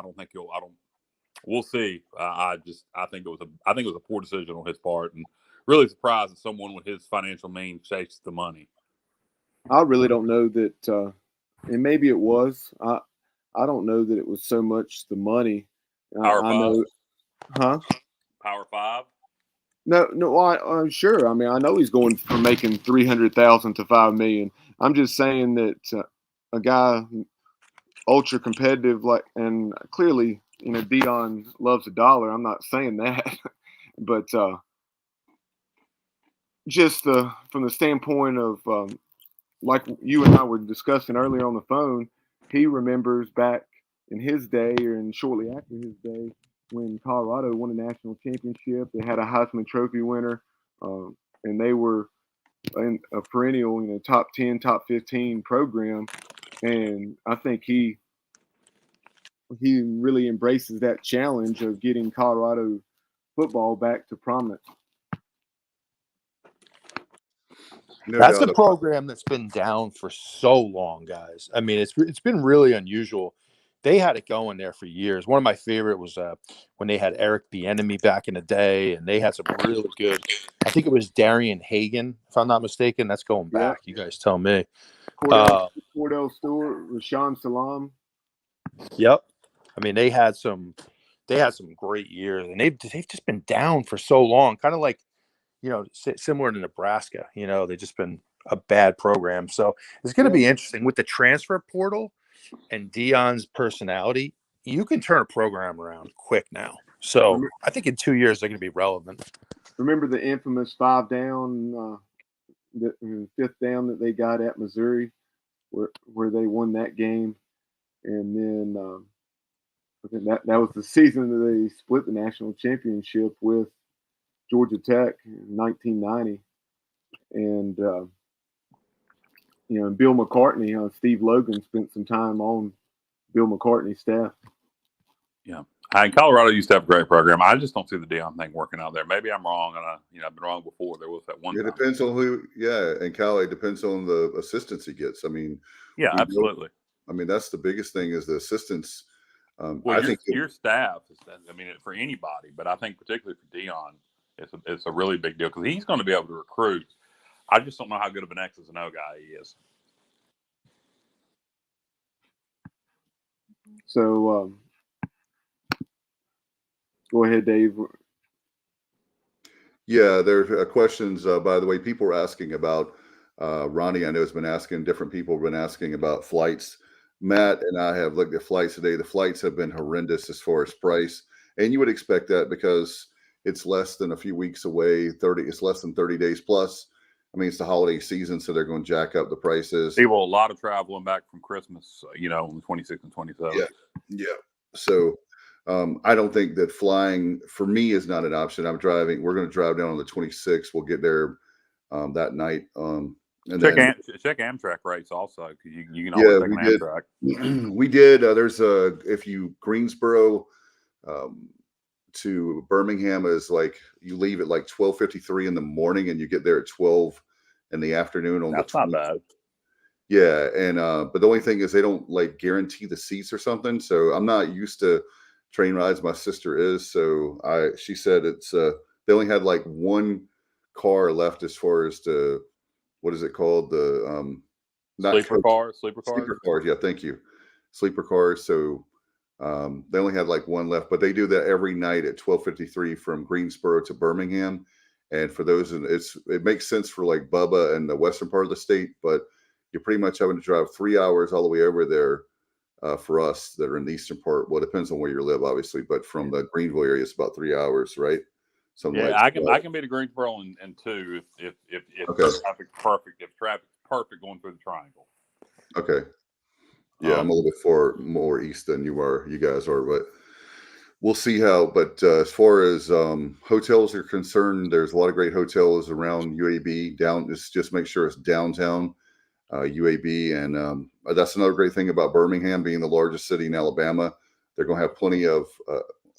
we'll see. I think it was a poor decision on his part, and really surprised that someone with his financial means chased the money. I really don't know that, and maybe it was. I don't know that it was so much the money. Power Five. Know, huh? Power Five. No, I'm sure. I mean, I know he's going from making $300,000 to $5 million. I'm just saying that a guy ultra competitive, and clearly, Deion loves a dollar. I'm not saying that, but just from the standpoint of like you and I were discussing earlier on the phone, he remembers back in his day, and shortly after his day, when Colorado won a national championship. They had a Heisman Trophy winner, and they were in a perennial, top 10, top 15 program. And I think he really embraces that challenge of getting Colorado football back to prominence. That's a program that's been down for so long, guys. I mean, it's been really unusual. They had it going there for years. One of my favorite was when they had Eric Bieniemy back in the day, and they had some really good. I think it was Darian Hagan, if I'm not mistaken. That's going back. You guys tell me. Cordell Stewart, Rashawn Salam. Yep. I mean, they had some great years, and they've just been down for so long. Kind of like, similar to Nebraska. They've just been a bad program. So it's going to be interesting with the transfer portal and Deion's personality. You can turn a program around quick now. So I think in 2 years they're going to be relevant. Remember the infamous 5 down, the 5th down that they got at Missouri, where they won that game, and then that was the season that they split the national championship with Georgia Tech in 1990, and Bill McCartney, Steve Logan spent some time on Bill McCartney's staff. Yeah. Colorado used to have a great program. I just don't see the Dion thing working out there. Maybe I'm wrong, and I've been wrong before. There was that one. It depends on who. Yeah, and Cal, it depends on the assistance he gets. I mean, yeah, absolutely. That's the biggest thing is the assistance. Well, I think your staff is. I mean, for anybody, but I think particularly for Dion, it's a really big deal because he's going to be able to recruit. I just don't know how good of an X's and O guy he is. So go ahead, Dave. Yeah, there are questions. By the way, people are asking about Ronnie. I know has been asking. Different people have been asking about flights. Matt and I have looked at flights today. The flights have been horrendous as far as price, and you would expect that because it's less than a few weeks away. It's less than 30 days plus. I mean, it's the holiday season, so they're going to jack up the prices. People, a lot of traveling back from Christmas, on the 26th and 27th. Yeah. So I don't think that flying for me is not an option. We're going to drive down on the 26th. We'll get there that night. And check Amtrak rates also, because you can always take an Amtrak. We did. There's if you Greensboro to Birmingham is like you leave at like 12:53 in the morning and you get there at 12 in the afternoon on That's the 20th. Not bad. Yeah, and but the only thing is they don't like guarantee the seats or something. So I'm not used to train rides. My sister is, so she said it's they only had like one car left as far as the what is it called, the sleeper cars. Yeah, thank you, sleeper cars. So they only had like one left, but they do that every night at 12:53 from Greensboro to Birmingham. And for those, it makes sense for like Bubba and the western part of the state, but you're pretty much having to drive 3 hours all the way over there for us that are in the eastern part. Well, it depends on where you live, obviously, but from the Greenville area, it's about 3 hours, right? Something I can be to Greensboro in 2 if traffic's perfect. If traffic's perfect going through the triangle. Okay. Yeah, I'm a little bit more east than you guys are, but we'll see how. But as far as hotels are concerned, there's a lot of great hotels around UAB. Just make sure it's downtown UAB, and that's another great thing about Birmingham being the largest city in Alabama. They're going to have plenty of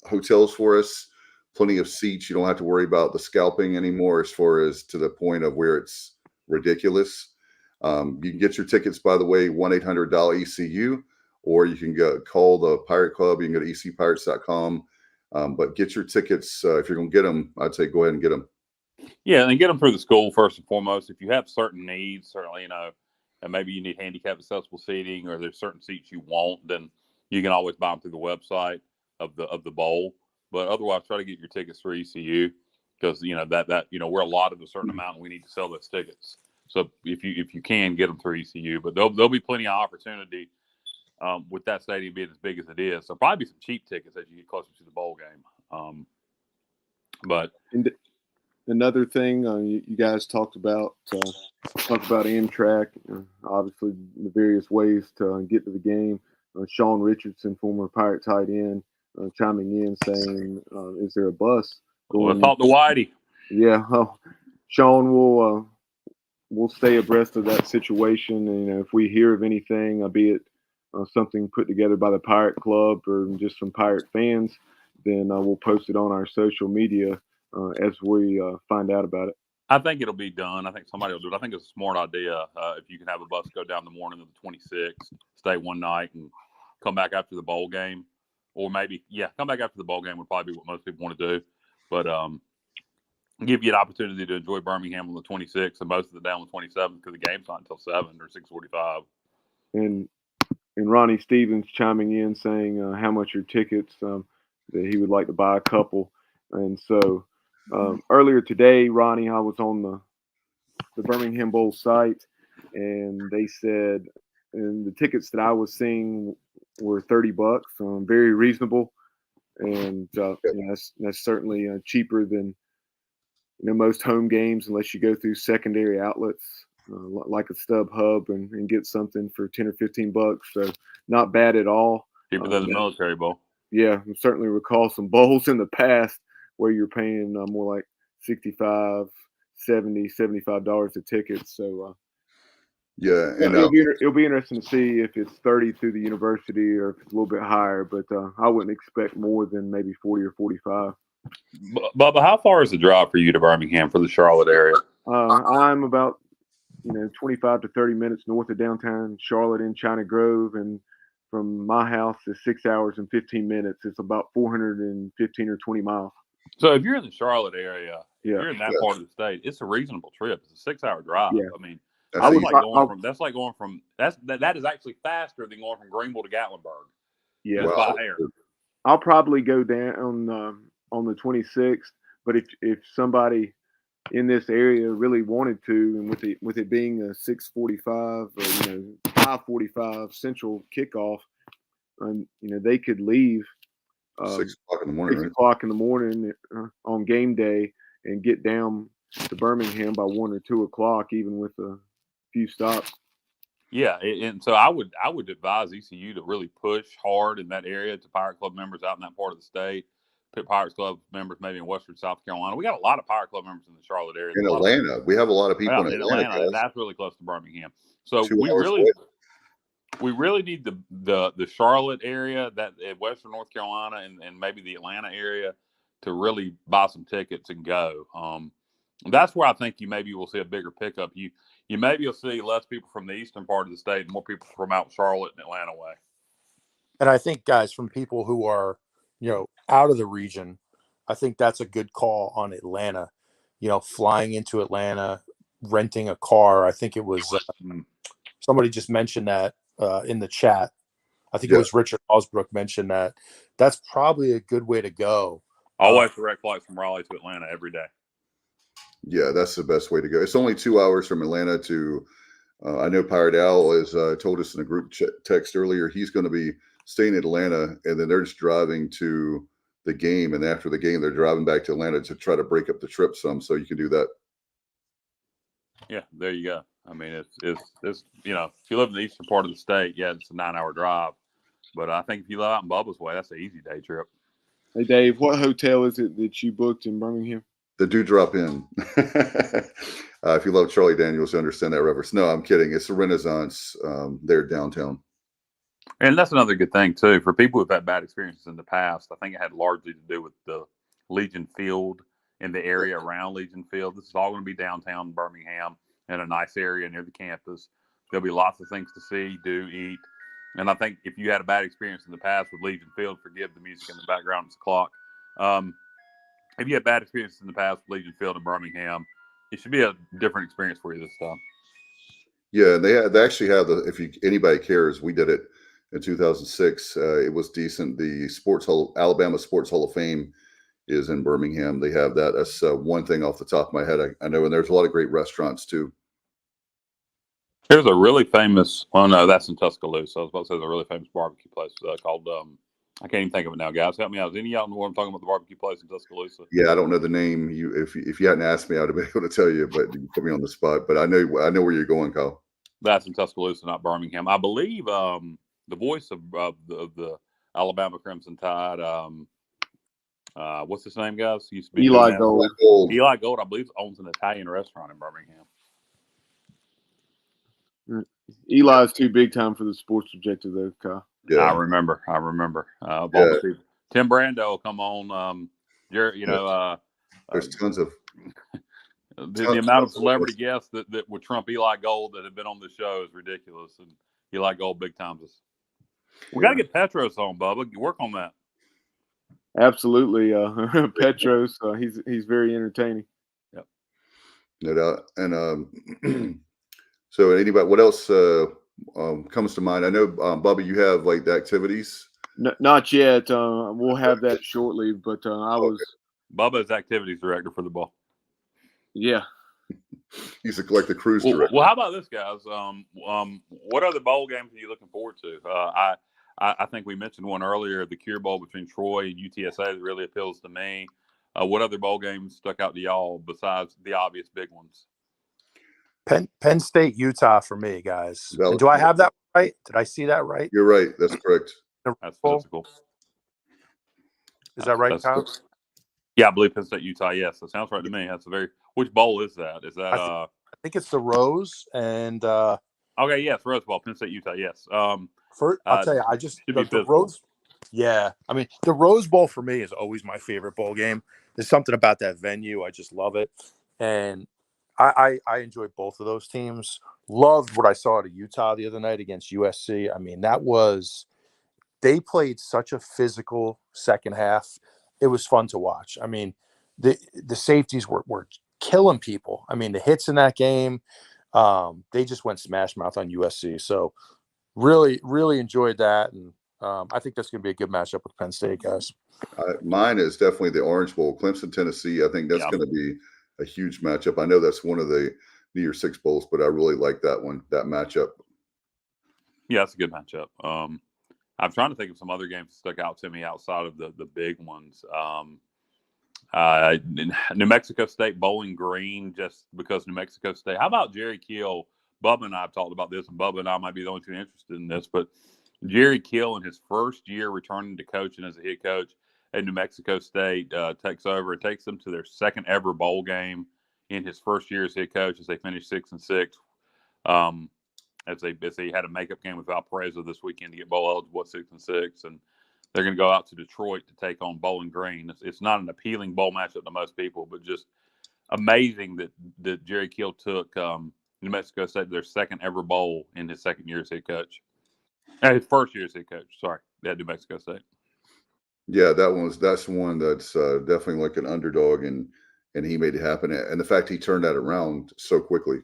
hotels for us, plenty of seats. You don't have to worry about the scalping anymore, as far as to the point of where it's ridiculous. You can get your tickets, by the way, 1-800-ECU, or you can call the Pirate Club. You can go to ecpirates.com. But get your tickets. If you're going to get them, I'd say go ahead and get them. Yeah, and get them through the school first and foremost. If you have certain needs, certainly, and maybe you need handicap accessible seating, or there's certain seats you want, then you can always buy them through the website of the bowl. But otherwise, try to get your tickets through ECU, because we're allotted a certain amount and we need to sell those tickets. So if you can, get them through ECU, but there'll be plenty of opportunity with that stadium being as big as it is. So probably some cheap tickets as you get closer to the bowl game. But another thing you guys talked about Amtrak, obviously the various ways to get to the game. Sean Richardson, former Pirate tight end, chiming in saying, "Is there a bus?" Let's talk to Whitey. Yeah, Sean will. We'll stay abreast of that situation, and if we hear of anything, be it something put together by the Pirate Club or just some Pirate fans, then we'll post it on our social media as we find out about it. I think it'll be done. I think somebody will do it. I think it's a smart idea if you can have a bus go down the morning of the 26th, stay one night, and come back after the bowl game, or maybe come back after the bowl game would probably be what most people want to do, but give you an opportunity to enjoy Birmingham on the 26th and most of the day on the 27th, because the game's not until 7 or 6:45. And Ronnie Stevens chiming in saying how much are tickets, that he would like to buy a couple. And so earlier today, Ronnie, I was on the Birmingham Bowl site, and they said, and the tickets that I was seeing were $30, very reasonable, and that's certainly cheaper than most home games, unless you go through secondary outlets like a StubHub and get something for $10 or $15. So not bad at all. Cheaper than the military bowl. Yeah, I certainly recall some bowls in the past where you're paying more like $65, $70, $75 a ticket. So Yeah, and it'll be interesting to see if it's 30 through the university or if it's a little bit higher. But I wouldn't expect more than maybe 40 or 45. Bubba, how far is the drive for you to Birmingham for the Charlotte area? I'm about 25 to 30 minutes north of downtown Charlotte in China Grove, and from my house is 6 hours and 15 minutes. It's about 415 or 20 miles. So if you're in the Charlotte area, yeah, if you're in that part of the state, it's a reasonable trip. It's a 6-hour drive. Yeah. I mean, that is actually faster than going from Greenville to Gatlinburg. Yeah, just by air. I'll probably go down on the 26th, but if somebody in this area really wanted to, and with it being a 6:45 or 5:45 central kickoff, they could leave 6 o'clock in the morning. 6 o'clock in the morning on game day and get down to Birmingham by 1 or 2 o'clock, even with a few stops. Yeah, and so I would advise ECU to really push hard in that area to Pirate Club members out in that part of the state. Pirates Club members maybe in Western South Carolina. We got a lot of Pirate Club members in the Charlotte area. In Atlanta, we have a lot of people in Atlanta. And that's really close to Birmingham. So we really need the Charlotte area, that Western North Carolina, and maybe the Atlanta area to really buy some tickets and go. That's where I think you maybe will see a bigger pickup. You maybe you'll see less people from the eastern part of the state and more people from out Charlotte and Atlanta way. And I think, guys, from people who are out of the region, I think that's a good call on Atlanta. Flying into Atlanta, renting a car. I think it was somebody just mentioned that in the chat. I think it was Richard Osbrook mentioned that. That's probably a good way to go. Always direct flights from Raleigh to Atlanta every day. Yeah, that's the best way to go. It's only 2 hours from Atlanta to. I know Pirate Owl has told us in a group text earlier he's going to be staying in Atlanta, and then they're just driving to the game, and after the game they're driving back to Atlanta to try to break up the trip some, so you can do that. Yeah, there you go. I mean, it's if you live in the eastern part of the state, it's a 9-hour drive, but I think if you live out in Bubba's way, that's an easy day trip. Hey Dave, what hotel is it that you booked in Birmingham? The Dewdrop Inn. If you love Charlie Daniels, you understand that reference. No, I'm kidding. It's a Renaissance there downtown. And that's another good thing, too. For people who've had bad experiences in the past, I think it had largely to do with the Legion Field and the area around Legion Field. This is all going to be downtown Birmingham in a nice area near the campus. There'll be lots of things to see, do, eat. And I think if you had a bad experience in the past with Legion Field, forgive the music in the background, it's a clock. If you had bad experiences in the past with Legion Field in Birmingham, it should be a different experience for you this time. Yeah, they actually have anybody cares, we did it in 2006. It was decent. The Alabama Sports Hall of Fame is in Birmingham. They have that. That's one thing off the top of my head I know, and there's a lot of great restaurants too. There's a really famous. Oh no, that's in Tuscaloosa. I was about to say there's a really famous barbecue place called. I can't even think of it now, guys. Help me out. Is any of y'all know what I'm talking about? The barbecue place in Tuscaloosa? Yeah, I don't know the name. If you hadn't asked me, I'd have been able to tell you, but you put me on the spot. But I know where you're going, Kyle. That's in Tuscaloosa, not Birmingham. I believe the voice of the Alabama Crimson Tide. What's his name, guys? He used to be Eli Gold. Eli Gold, I believe, owns an Italian restaurant in Birmingham. Eli's too big time for the Sports Objective, though, Kyle. Yeah, I remember. Tim Brando will come on. There's tons of the amount of celebrity guests that would trump Eli Gold that have been on the show is ridiculous, and Eli Gold big times us. We got to get Petros on, Bubba. Work on that. Absolutely, Petros. He's very entertaining. Yep. No doubt. And so anybody, what else comes to mind? I know, Bubba, you have like the activities. Not yet. We'll have that shortly. But Bubba's activities director for the bowl. Yeah. He's like the cruise director. Well, how about this, guys? What other bowl games are you looking forward to? I think we mentioned one earlier, the Cure Bowl between Troy and UTSA, that really appeals to me. What other bowl games stuck out to y'all besides the obvious big ones? Penn State, Utah for me, guys. Do I have that right? Did I see that right? You're right. That's correct. That's physical. Is that right, Kyle? Yeah, I believe Penn State, Utah. Yes, that sounds right to me. That's which bowl is that? Is that? I think it's the Rose, and Okay, yes, Rose Bowl, Penn State, Utah, yes. First, I'll tell you, I just should be the physical. Rose. Yeah, I mean, the Rose Bowl for me is always my favorite bowl game. There's something about that venue. I just love it, and I enjoy both of those teams. Loved what I saw at Utah the other night against USC. I mean, they played such a physical second half. It was fun to watch. I mean, the safeties were killing people. I mean, the hits in that game, they just went smash mouth on USC. So really enjoyed that, and I think that's going to be a good matchup with Penn State, guys. Mine is definitely the Orange Bowl, Clemson, Tennessee. I think that's going to be a huge matchup. I know that's one of the New Year's Six bowls, but I really like that one, that matchup. Yeah, it's a good matchup. I'm trying to think of some other games that stuck out to me outside of the big ones. New Mexico State, Bowling Green, just because New Mexico State. How about Jerry Kill? Bubba and I have talked about this, and Bubba and I might be the only two interested in this, but Jerry Kill in his first year returning to coaching as a head coach at New Mexico State takes over. It takes them to their second ever bowl game in his first year as head coach as they finished 6-6. As they had a makeup game with Valparaiso this weekend to get bowl eligible at 6-6, and they're going to go out to Detroit to take on Bowling Green. It's not an appealing bowl matchup to most people, but just amazing that Jerry Kill took New Mexico State to their second ever bowl in his second year as head coach. His first year as head coach. Sorry, at New Mexico State. Yeah, that's one that's definitely like an underdog, and he made it happen. And the fact he turned that around so quickly,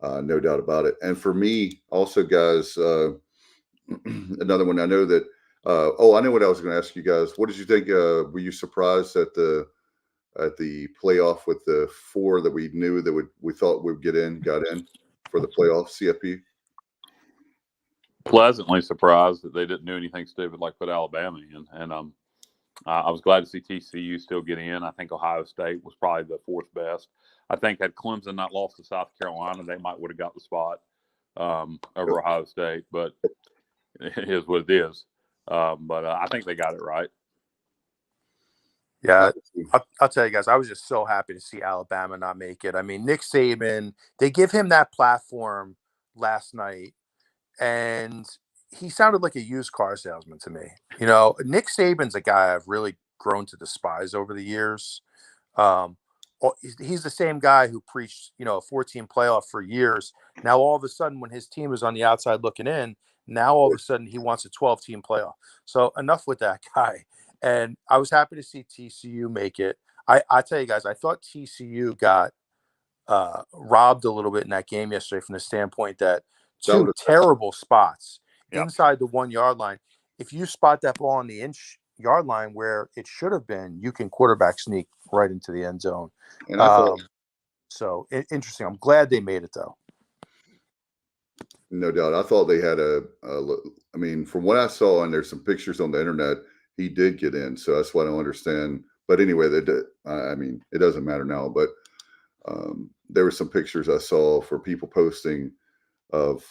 no doubt about it. And for me, also, guys, another one. I know that. I know what I was going to ask you guys. What did you think? Were you surprised at the playoff with the four that we knew that we thought would got in for the playoff CFP? Pleasantly surprised that they didn't do anything stupid like put Alabama in, and I was glad to see TCU still get in. I think Ohio State was probably the fourth best. I think had Clemson not lost to South Carolina, they might would have got the spot over Ohio State, but it is what it is. But I think they got it right. Yeah, I'll tell you guys, I was just so happy to see Alabama not make it. I mean, Nick Saban, they give him that platform last night, and he sounded like a used car salesman to me. You know, Nick Saban's a guy I've really grown to despise over the years. He's the same guy who preached, a 14 playoff for years. Now, all of a sudden, when his team is on the outside looking in, now all of a sudden he wants a 12-team playoff. So enough with that guy. And I was happy to see TCU make it. I tell you guys, I thought TCU got robbed a little bit in that game yesterday from the standpoint that two terrible spots inside the 1 yard line. If you spot that ball on the yard line where it should have been, you can quarterback sneak right into the end zone. And I thought, interesting. I'm glad they made it though. No doubt. I thought they had I mean, from what I saw, and there's some pictures on the internet, he did get in. So that's what I don't understand. But anyway, they did. I mean, it doesn't matter now. But there were some pictures I saw for people posting of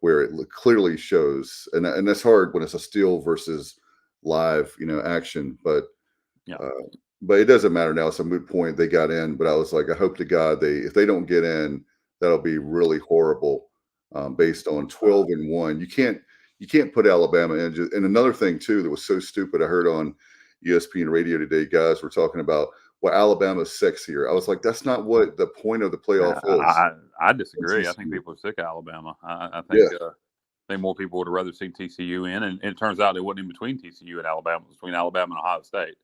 where it clearly shows, and that's hard when it's a still versus live, action. But but it doesn't matter now. It's a moot point. They got in, but I was like, I hope to God if they don't get in, that'll be really horrible. Based on 12-1, you can't put Alabama in. And another thing too that was so stupid, I heard on ESPN radio today, guys were talking about, well, Alabama's sexier. I was like, that's not what the point of the playoff is. I disagree. I think people are sick of Alabama. I think more people would have rather seen TCU in, and it turns out it wasn't in between TCU and Alabama. It was between Alabama and Ohio State.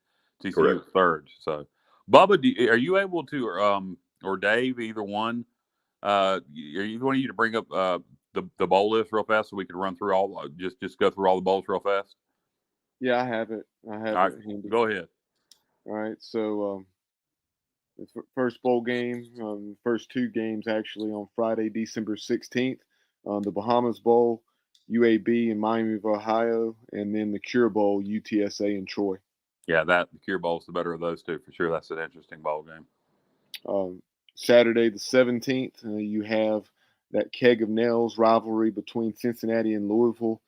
TCU was third. So, Bubba, are you able to, or Dave, either one? Are you wanting you to bring up the bowl list real fast so we could run through just go through all the bowls real fast? Yeah, I have it. All right, go ahead. All right, so the first bowl game, first two games actually on Friday, December 16th, the Bahamas Bowl, UAB in Miami of Ohio, and then the Cure Bowl, UTSA in Troy. Yeah, the Cure Bowl is the better of those two for sure. That's an interesting bowl game. Saturday the 17th, you have that keg of nails rivalry between Cincinnati and Louisville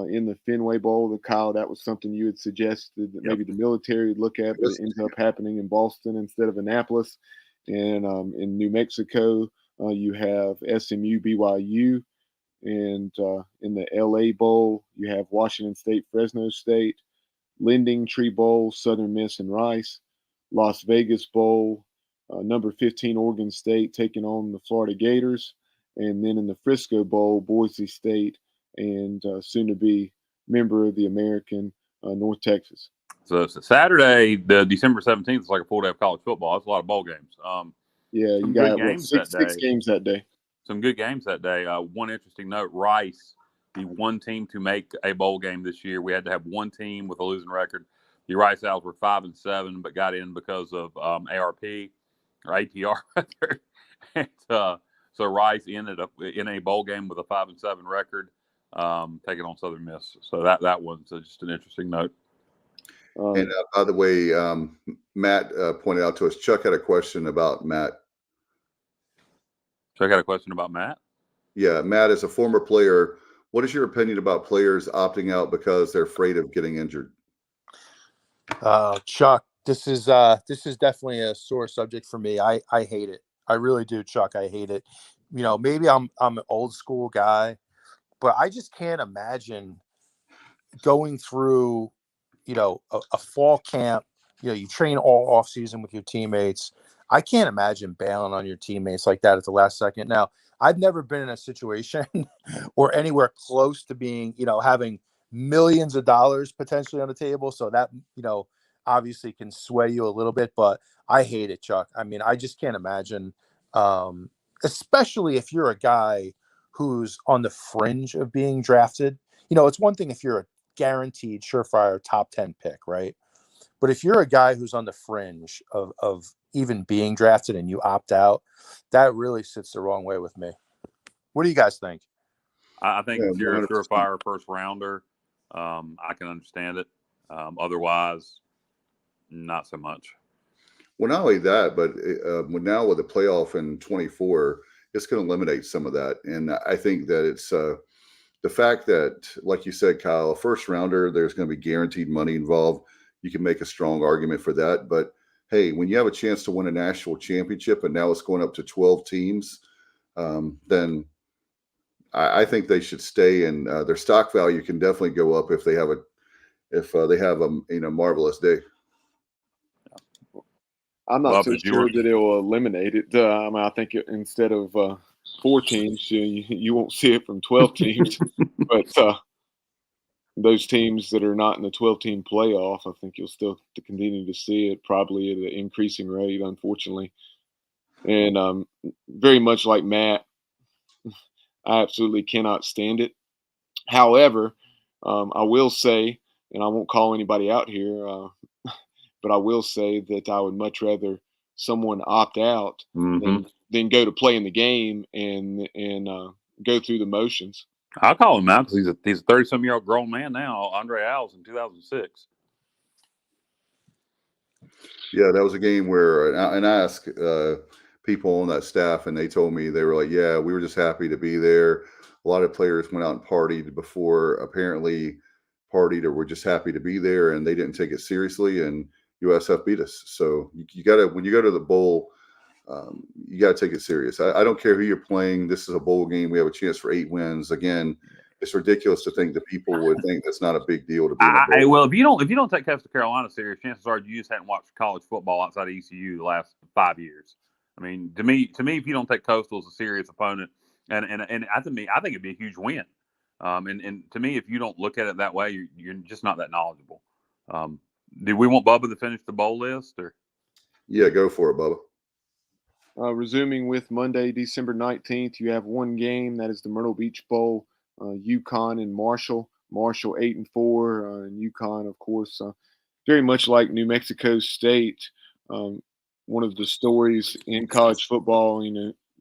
in the Fenway Bowl. Kyle, that was something you had suggested that maybe the military would look at, but it ends up happening in Boston instead of Annapolis. And in New Mexico, you have SMU, BYU. And in the LA Bowl, you have Washington State, Fresno State, Lending Tree Bowl, Southern Miss and Rice, Las Vegas Bowl, number 15 Oregon State taking on the Florida Gators, and then in the Frisco Bowl, Boise State and soon to be member of the American, North Texas. So Saturday, the December 17th, is like a full day of college football. That's a lot of bowl games. Yeah, you got six games that day. Some good games that day. One interesting note: Rice, the one team to make a bowl game this year. We had to have one team with a losing record. The Rice Owls were 5-7, but got in because of ARP or APR rather. And, so Rice ended up in a bowl game with a 5-7 record, taking on Southern Miss. So that one's just an interesting note. And by the way, Matt pointed out to us, Chuck had a question about Matt. Chuck had a question about Matt? Yeah, Matt, as a former player, what is your opinion about players opting out because they're afraid of getting injured? Chuck, this is definitely a sore subject for me. I hate it. I really do, Chuck. I hate it. You know, maybe I'm an old school guy, but I just can't imagine going through, you know, a fall camp. You know, you train all off season with your teammates. I can't imagine bailing on your teammates like that at the last second. Now, I've never been in a situation or anywhere close to being, you know, having millions of dollars potentially on the table. So that, you know, obviously can sway you a little bit, but I hate it, Chuck. I mean, I just can't imagine, especially if you're a guy who's on the fringe of being drafted. You know, it's one thing if you're a guaranteed surefire top 10 pick, right? But if you're a guy who's on the fringe of even being drafted and you opt out, that really sits the wrong way with me. What do you guys think? I think if you're 100%. A surefire first rounder, I can understand it. Otherwise, not so much. Well, not only that, but now with the playoff in 24, it's going to eliminate some of that. And I think that it's the fact that, like you said, Kyle, a first rounder, there's going to be guaranteed money involved. You can make a strong argument for that. But hey, when you have a chance to win a national championship and now it's going up to 12 teams, then I think they should stay, and their stock value can definitely go up if they have a marvelous day. I'm not so sure that it will eliminate it. I mean, I think instead of 4 teams, you won't see it from 12 teams, but those teams that are not in the 12-team playoff, I think you'll still continue to see it probably at an increasing rate, unfortunately. And very much like Matt, I absolutely cannot stand it. However, I will say, and I won't call anybody out here, but I will say that I would much rather someone opt out than go to play in the game and go through the motions. I'll call him out because he's a 30-some-year-old grown man now. Andre Alves in 2006. Yeah, that was a game where, and I asked people on that staff, and they told me, they were like, yeah, we were just happy to be there. A lot of players went out and partied before, apparently partied, or were just happy to be there, and they didn't take it seriously, and USF beat us. So you got to, when you go to the bowl, you got to take it serious. I don't care who you're playing. This is a bowl game. We have a chance for 8 wins. Again, it's ridiculous to think that people would think that's not a big deal to be in a bowl. Well, if you don't take Coastal Carolina serious, chances are you just hadn't watched college football outside of ECU the last 5 years. I mean, to me, if you don't take Coastal as a serious opponent, and I think it'd be a huge win. And to me, if you don't look at it that way, you're just not that knowledgeable. Do we want Bubba to finish the bowl list, or? Yeah, go for it, Bubba. Resuming with Monday, December 19th, you have one game. That is the Myrtle Beach Bowl, UConn and Marshall. Marshall 8-4, and UConn, of course, very much like New Mexico State. One of the stories in college football,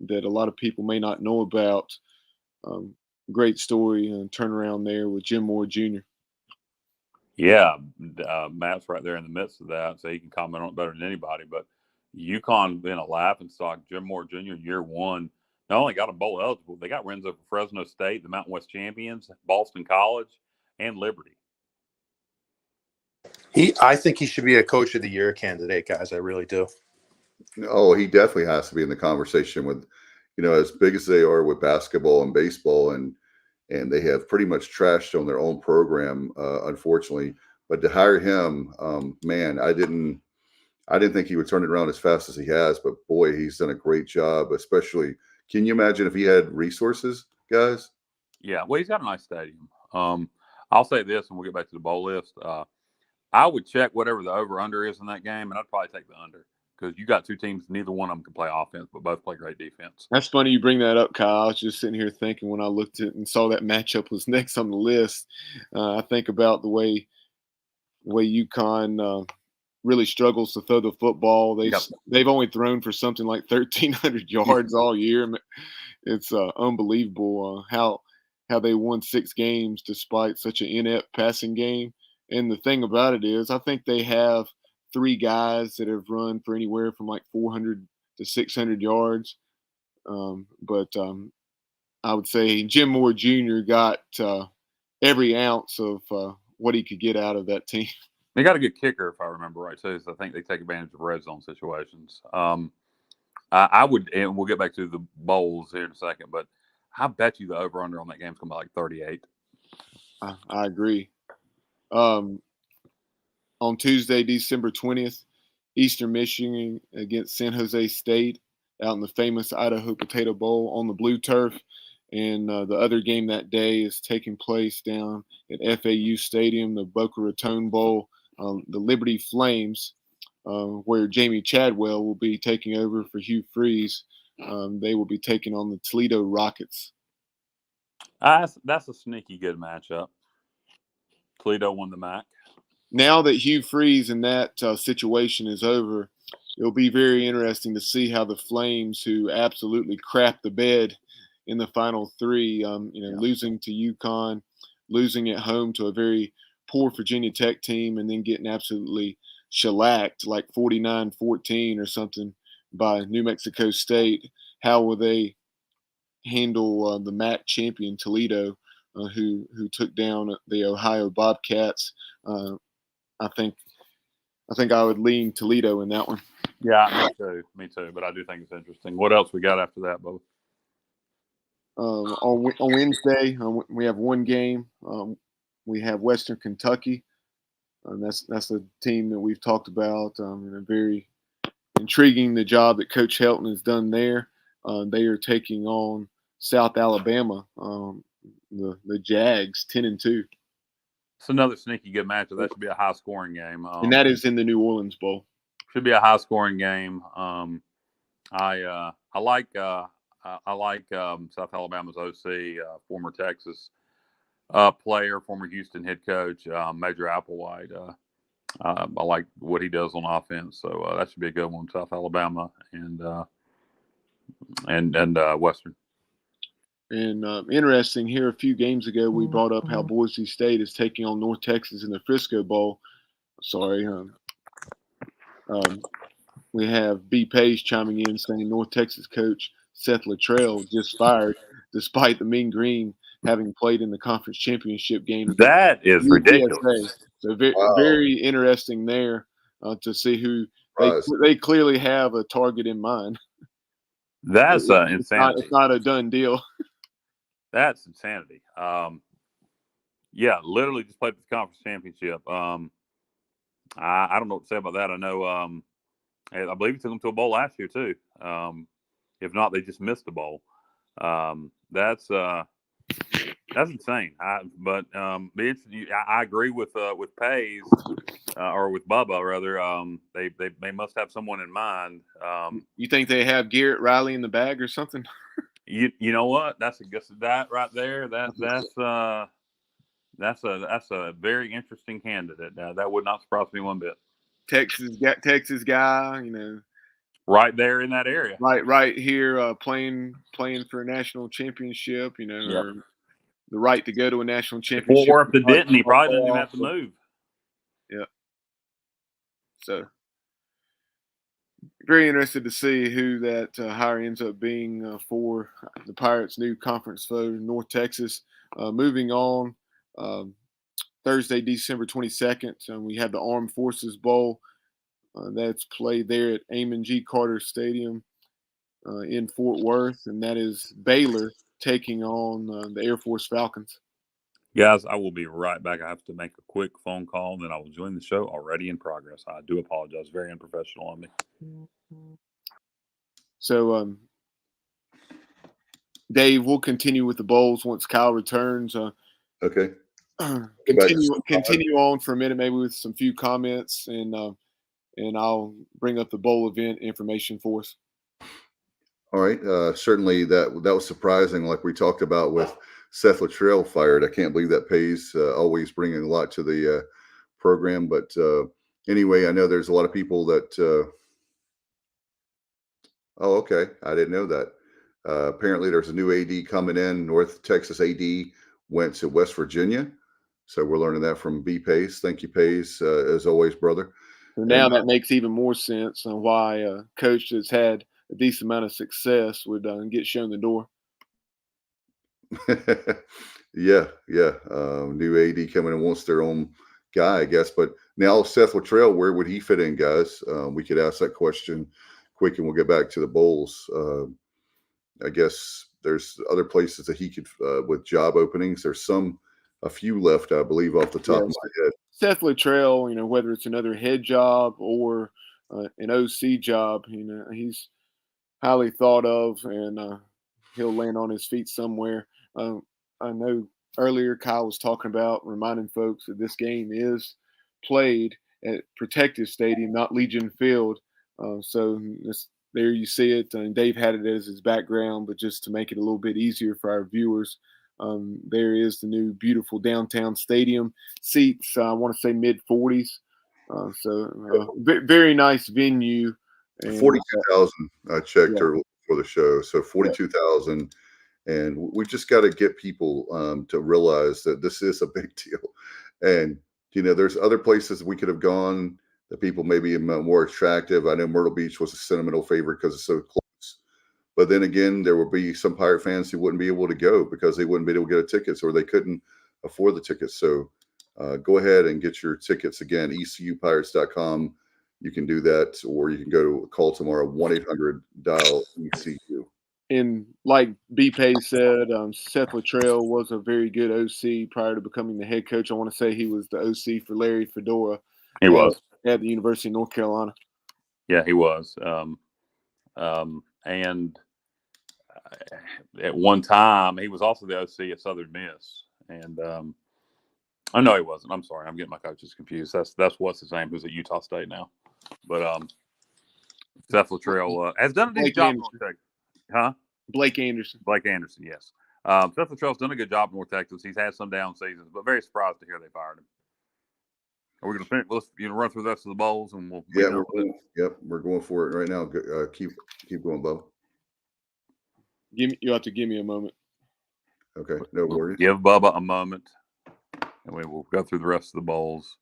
that a lot of people may not know about. Great story and turnaround there with Jim Moore Jr. Yeah, Matt's right there in the midst of that, so he can comment on it better than anybody. But UConn been a laughingstock. Jim Moore Jr. year one not only got a bowl eligible, they got wins over Fresno State, the Mountain West champions, Boston College, and Liberty. I think he should be a Coach of the Year candidate, guys. I really do. Oh, he definitely has to be in the conversation with, as big as they are with basketball and baseball, and and they have pretty much trashed on their own program, unfortunately. But to hire him, man, I didn't think he would turn it around as fast as he has. But boy, he's done a great job. Especially, can you imagine if he had resources, guys? Yeah, well, he's got a nice stadium. I'll say this, and we'll get back to the bowl list. I would check whatever the over/under is in that game, and I'd probably take the under because you got two teams. Neither one of them can play offense, but both play great defense. That's funny you bring that up, Kyle. I was just sitting here thinking when I looked at and saw that matchup was next on the list. I think about the way UConn really struggles to throw the football. They've only thrown for something like 1,300 yards all year. It's unbelievable how they won 6 games despite such an inept passing game. And the thing about it is, I think they have 3 guys that have run for anywhere from like 400 to 600 yards. But I would say Jim Moore Jr. got every ounce of what he could get out of that team. They got a good kicker, if I remember right, too. So I think they take advantage of red zone situations. I would, and we'll get back to the bowls here in a second, but I bet you the over/under on that game is going to be like 38. I agree. On Tuesday, December 20th, Eastern Michigan against San Jose State out in the famous Idaho Potato Bowl on the blue turf. And the other game that day is taking place down at FAU Stadium, the Boca Raton Bowl, the Liberty Flames, where Jamie Chadwell will be taking over for Hugh Freeze. They will be taking on the Toledo Rockets. That's a sneaky good matchup. Toledo won the MAC. Now that Hugh Freeze and that situation is over, it'll be very interesting to see how the Flames, who absolutely crapped the bed in the final 3, losing to UConn, losing at home to a very poor Virginia Tech team, and then getting absolutely shellacked like 49-14 or something by New Mexico State. How will they handle the MAC champion Toledo, who took down the Ohio Bobcats? I think I would lean Toledo in that one. Yeah, me too. But I do think it's interesting. What else we got after that, Bo? On Wednesday, we have one game. We have Western Kentucky. That's a team that we've talked about. And very intriguing the job that Coach Helton has done there. They are taking on South Alabama, the Jags, 10-2. It's another sneaky good matchup. That should be a high-scoring game, and that is in the New Orleans Bowl. Should be a high-scoring game. I like South Alabama's OC, former Texas player, former Houston head coach, Major Applewhite. I like what he does on offense, so that should be a good one. South Alabama and Western. And interesting here, a few games ago, we brought up how Boise State is taking on North Texas in the Frisco Bowl. Sorry. We have B. Page chiming in saying North Texas coach Seth Luttrell just fired despite the Mean Green having played in the conference championship game. That is ridiculous. So very interesting there to see who they clearly have a target in mind. That's insanity. It's not a done deal. That's insanity. Yeah, literally just played for the conference championship. I don't know what to say about that. I know, I believe he took them to a bowl last year too. If not, they just missed the bowl. That's insane. I agree with Pays or with Bubba rather. They must have someone in mind. You think they have Garrett Riley in the bag or something? You know what? That's that right there. That's a very interesting candidate. That would not surprise me one bit. Texas guy, right there in that area. Right here, playing for a national championship, or the right to go to a national championship. Or if they didn't, he probably didn't even have to move. Yeah. So very interested to see who that hire ends up being for the Pirates' new conference foe, North Texas. Moving on, Thursday, December 22nd, we have the Armed Forces Bowl. That's played there at Amon G. Carter Stadium in Fort Worth, and that is Baylor taking on the Air Force Falcons. Guys, I will be right back. I have to make a quick phone call, and then I will join the show already in progress. I do apologize. Very unprofessional on me. So, Dave, we'll continue with the bowls once Kyle returns. Okay. Continue on for a minute, maybe with some few comments, and I'll bring up the bowl event information for us. All right. Certainly that was surprising, like we talked about with Seth Luttrell fired. I can't believe that pays, always bringing a lot to the program. But anyway, I know there's a lot of people that oh, okay. I didn't know that. Apparently there's a new AD coming in. North Texas AD went to West Virginia. So we're learning that from B Pace. Thank you, Pace, as always, brother. So now that makes even more sense on why a coach that's had a decent amount of success would get shown the door. Yeah. New AD coming in wants their own guy, I guess. But now Seth Luttrell, where would he fit in, guys? We could ask that question quick, and we'll get back to the bowls. I guess there's other places that he could with job openings. There's a few left, I believe, off the top of my head. Seth Luttrell, whether it's another head job or an OC job, he's highly thought of, and he'll land on his feet somewhere. I know earlier Kyle was talking about reminding folks that this game is played at Protective Stadium, not Legion Field. So there you see it, and Dave had it as his background, but just to make it a little bit easier for our viewers, there is the new beautiful downtown stadium. Seats, I want to say mid-40s. Very nice venue. 42,000 I checked for the show. So 42,000. And we just got to get people to realize that this is a big deal. And, there's other places we could have gone that people maybe more attractive. I know Myrtle Beach was a sentimental favorite because it's so close. But then again, there will be some Pirate fans who wouldn't be able to go because they wouldn't be able to get tickets, or they couldn't afford the tickets. So go ahead and get your tickets. Again, ECUPirates.com. You can do that, or you can call tomorrow, 1-800-DIAL-ECU. And like B-Pay said, Seth Luttrell was a very good OC prior to becoming the head coach. I want to say he was the OC for Larry Fedora. He was at the University of North Carolina. Yeah, he was. And at one time, he was also the OC at Southern Miss. And oh no, he wasn't. I'm sorry, I'm getting my coaches confused. That's what's his name, who's at Utah State now. But Seth Luttrell has done a decent job. Huh? Blake Anderson. Yes. Seth Luttrell's done a good job in North Texas. He's had some down seasons, but very surprised to hear they fired him. Are we going to finish? Let's run through the rest of the bowls, and we'll. We're going for it right now. Keep going, Bo. You have to give me a moment. Okay, no worries. Give Bubba a moment, and we will go through the rest of the bowls.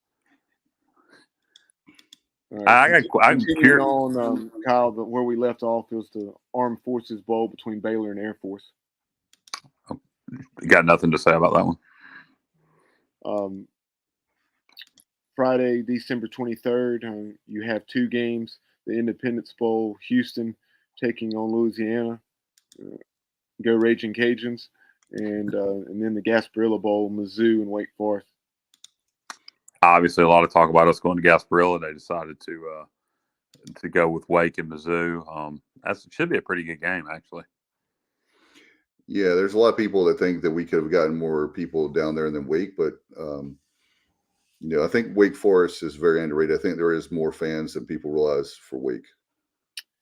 Right. I'm curious on Kyle, but where we left off was the Armed Forces Bowl between Baylor and Air Force. Got nothing to say about that one. Friday, December 23rd, you have two games. The Independence Bowl, Houston taking on Louisiana. Go Raging Cajuns. And then the Gasparilla Bowl, Mizzou and Wake Forest. Obviously, a lot of talk about us going to Gasparilla. They decided to go with Wake and Mizzou. That should be a pretty good game, actually. Yeah, there's a lot of people that think that we could have gotten more people down there than Wake, but I think Wake Forest is very underrated. I think there is more fans than people realize for Wake,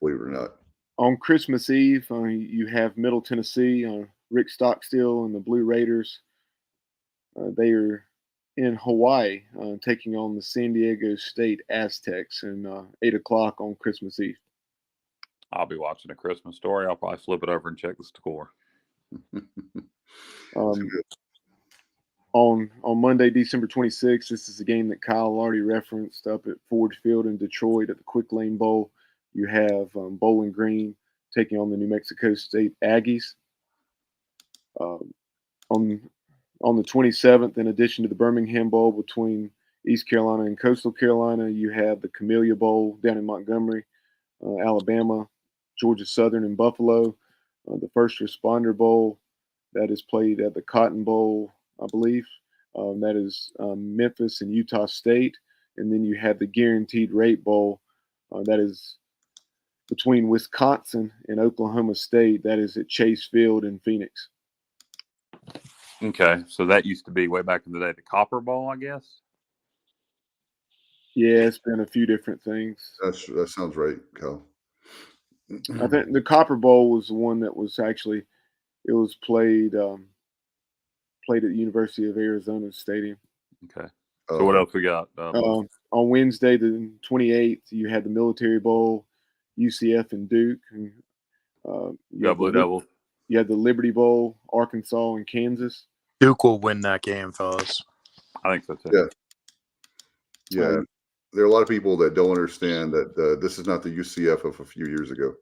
believe it or not. On Christmas Eve, you have Middle Tennessee, Rick Stockstill and the Blue Raiders. They are in Hawaii, taking on the San Diego State Aztecs, and 8 o'clock on Christmas Eve. I'll be watching A Christmas Story. I'll probably flip it over and check the score. On Monday, December 26th, this is a game that Kyle already referenced up at Ford Field in Detroit at the Quick Lane Bowl. You have Bowling Green taking on the New Mexico State Aggies. On the 27th, in addition to the Birmingham Bowl between East Carolina and Coastal Carolina, you have the Camellia Bowl down in Montgomery, Alabama, Georgia Southern, and Buffalo. The First Responder Bowl that is played at the Cotton Bowl, I believe. That is Memphis and Utah State. And then you have the Guaranteed Rate Bowl. That is between Wisconsin and Oklahoma State. That is at Chase Field in Phoenix. Okay, so that used to be way back in the day the Copper Bowl, I guess. Yeah, it's been a few different things. That sounds right, Cal. I think the Copper Bowl was the one that was actually it was played at the University of Arizona Stadium. Okay. So what else we got? On Wednesday, the 28th, you had the Military Bowl, UCF and Duke. And, Double. You had the Liberty Bowl, Arkansas and Kansas. Duke will win that game, fellas. I think so too. Yeah. There are a lot of people that don't understand that this is not the UCF of a few years ago.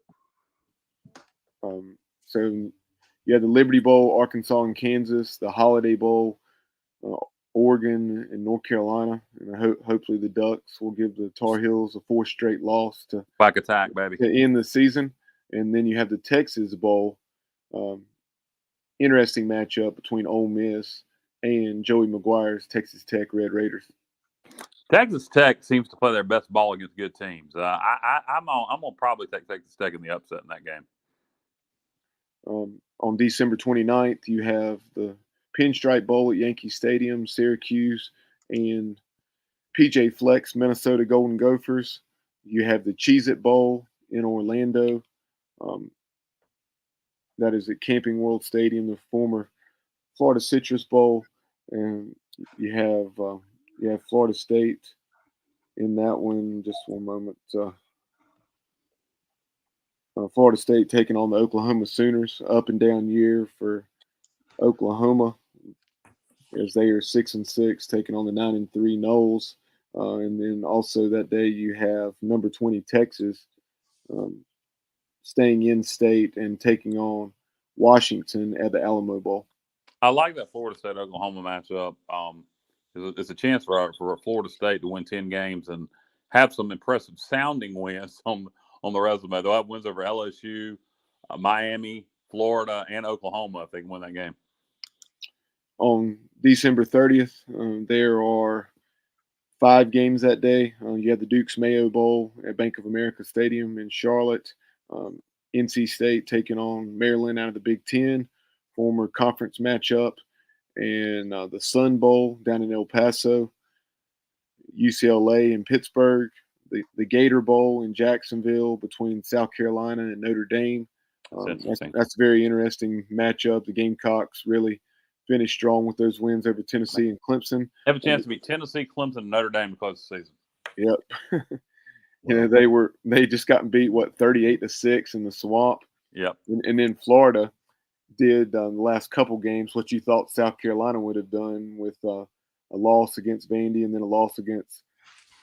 So you had the Liberty Bowl, Arkansas and Kansas, the Holiday Bowl, Oregon and North Carolina, and hopefully the Ducks will give the Tar Heels a 4th straight loss to back attack, baby, to end the season. And then you have the Texas Bowl, interesting matchup between Ole Miss and Joey McGuire's Texas Tech Red Raiders. Texas Tech seems to play their best ball against good teams. I'm gonna probably take Texas Tech in the upset in that game. On December 29th, you have the Pinstripe Bowl at Yankee Stadium, Syracuse and PJ Fleck's Minnesota Golden Gophers. You have the Cheez-It Bowl in Orlando. That is at Camping World Stadium, the former Florida Citrus Bowl, and you have Florida State in that one. Just one moment. Florida State taking on the Oklahoma Sooners. Up and down year for Oklahoma, as they are 6-6, taking on the 9-3 Noles. And then also that day you have number 20 Texas staying in state and taking on Washington at the Alamo Bowl. I like that Florida State Oklahoma matchup. It's a chance for Florida State to win 10 games and have some impressive sounding wins on the resume. They'll have wins over LSU, Miami, Florida, and Oklahoma if they can win that game. On December 30th, there are 5 games that day. You have the Duke's Mayo Bowl at Bank of America Stadium in Charlotte. NC State taking on Maryland out of the Big Ten, former conference matchup. And the Sun Bowl down in El Paso, UCLA and Pittsburgh. The Gator Bowl in Jacksonville between South Carolina and Notre Dame. That's a very interesting matchup. The Gamecocks really finished strong with those wins over Tennessee and Clemson. Have a chance to beat Tennessee, Clemson, and Notre Dame to close the season. Yep. They just got beat 38-6 in the Swamp. Yep. And then Florida did the last couple games what you thought South Carolina would have done with a loss against Vandy and then a loss against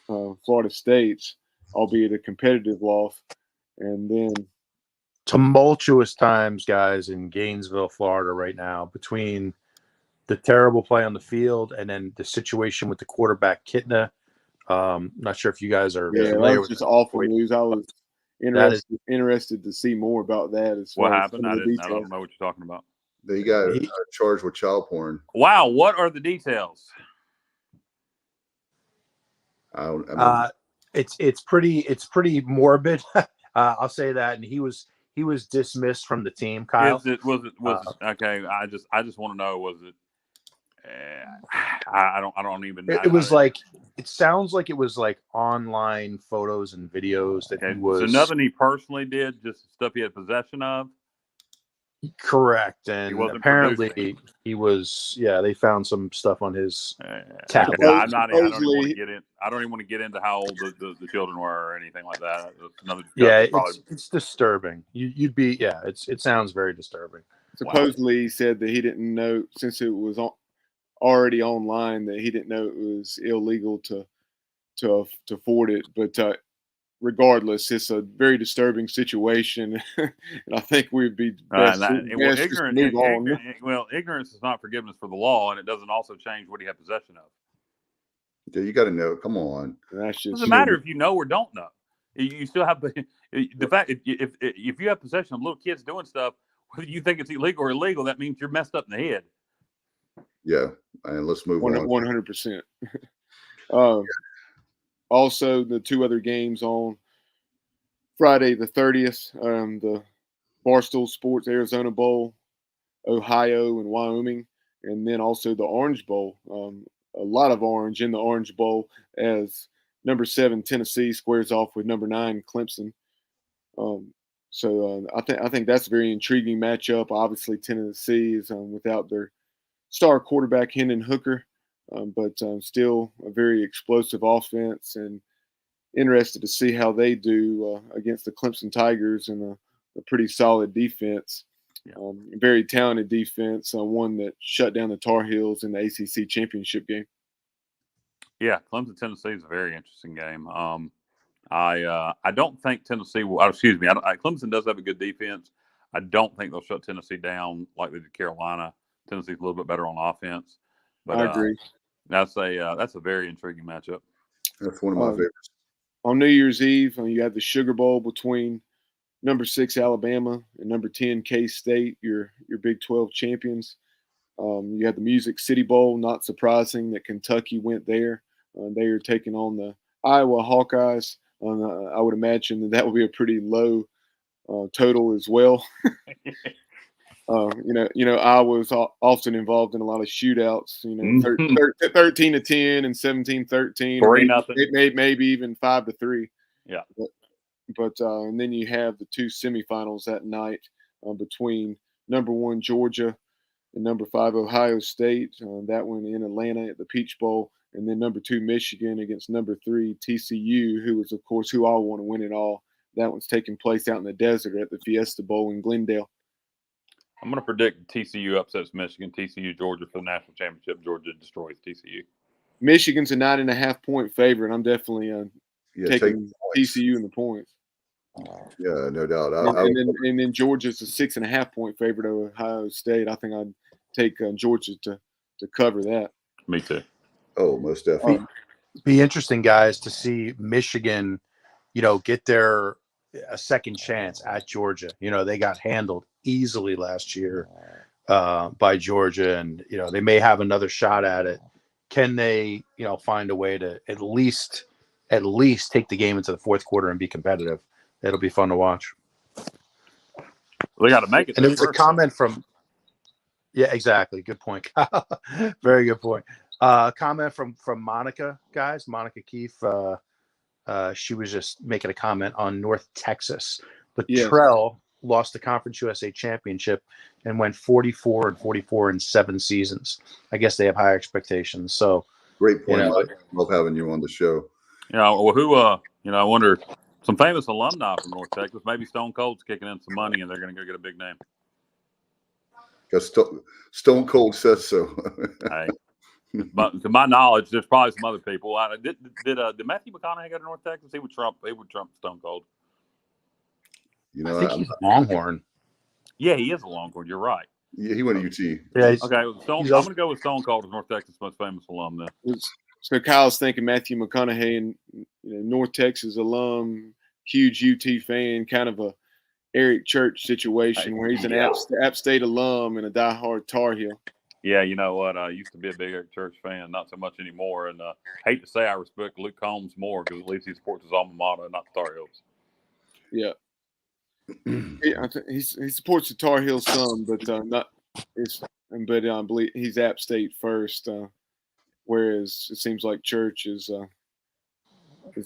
Florida State, albeit a competitive loss. And then tumultuous times, guys, in Gainesville, Florida right now, between the terrible play on the field and then the situation with the quarterback Kitna. Not sure if you guys are familiar with just awful news. I was interested to see more about that. As what far happened? I don't know what you're talking about. They got charged with child porn. Wow, what are the details? It's pretty morbid. I'll say that. And he was dismissed from the team. Kyle, was it okay? I just want to know, was it? I don't even. It was like, it sounds like it was like online photos and videos that he was. So nothing he personally did, just stuff he had possession of. Correct, and apparently he was. Yeah, they found some stuff on his tablet. I don't even want to get in. I don't even want to get into how old the children were or anything like that. It's disturbing. You'd be. Yeah, it sounds very disturbing. Supposedly, he said that he didn't know, since it was already online, that he didn't know it was illegal to forward it. But regardless, it's a very disturbing situation, and I think we'd be best to move on. Ignorance is not forgiveness for the law, and it doesn't also change what he had possession of. Yeah, you got to know. Come on. That's just, it doesn't matter if you know or don't know. You still have the fact if you have possession of little kids doing stuff. whether you think it's illegal or illegal, that means you're messed up in the head. Yeah, and let's move on. 100%. Also, the two other games on Friday the 30th, the Barstool Sports Arizona Bowl, Ohio and Wyoming, and then also the Orange Bowl. A lot of orange in the Orange Bowl as number 7 Tennessee squares off with number 9 Clemson. So I think that's a very intriguing matchup. Obviously, Tennessee is without their star quarterback Hendon Hooker, but still a very explosive offense, and interested to see how they do against the Clemson Tigers and a pretty solid defense. Yeah. Very talented defense, one that shut down the Tar Heels in the ACC championship game. Yeah, Clemson Tennessee is a very interesting game. I don't think Tennessee will. Excuse me. Clemson does have a good defense. I don't think they'll shut Tennessee down like they did Carolina. Tennessee's a little bit better on offense. But I agree. That's a very intriguing matchup. That's one of my favorites. On New Year's Eve, you have the Sugar Bowl between number 6 Alabama and number 10 K-State, your Big 12 champions. You have the Music City Bowl. Not surprising that Kentucky went there. They are taking on the Iowa Hawkeyes. I would imagine that will be a pretty low total as well. Iowa's often involved in a lot of shootouts. 13-10 and 17-13, maybe even 5-3. Yeah. But and then you have the two semifinals that night between number 1 Georgia and number 5 Ohio State. That one in Atlanta at the Peach Bowl, and then number 2 Michigan against number 3 TCU, who is of course who all want to win it all. That one's taking place out in the desert at the Fiesta Bowl in Glendale. I'm going to predict TCU upsets Michigan. TCU Georgia for the national championship. Georgia destroys TCU. Michigan's a 9.5-point favorite. I'm definitely taking TCU in the points. Yeah, no doubt. And then Georgia's a 6.5-point favorite over Ohio State. I think I'd take Georgia to cover that. Me too. Oh, most definitely. Be interesting, guys, to see Michigan, get a second chance at Georgia. They got handled easily last year by Georgia, and they may have another shot at it. Can they, find a way to at least take the game into the fourth quarter and be competitive? It'll be fun to watch. They got to make it. And there was a comment from, yeah, exactly. Good point. Very good point. Comment from Monica, guys. Monica Keefe. She was just making a comment on North Texas. But Trell lost the Conference USA Championship and went 44-44 in 7 seasons. I guess they have higher expectations. So great point. Love having you on the show. I wonder, some famous alumni from North Texas. Maybe Stone Cold's kicking in some money and they're going to go get a big name. Because Stone Cold says so. Hey. But to my knowledge, there's probably some other people. Did Matthew McConaughey go to North Texas? He would trump Stone Cold. I think he's a Longhorn. Yeah, he is a Longhorn. You're right. Yeah, he went to UT. Yeah, okay, I'm going to go with Stone Cold as North Texas' most famous alum then. So Kyle's thinking Matthew McConaughey, and North Texas alum, huge UT fan, kind of a Eric Church situation where he's an App State alum and a diehard Tar Heel. Yeah, you know what? I used to be a big Eric Church fan, not so much anymore. And hate to say I respect Luke Combs more because at least he supports his alma mater, not the Tar Heels. Yeah. He supports the Tar Heels some, but not. But I believe he's App State first, whereas it seems like Church is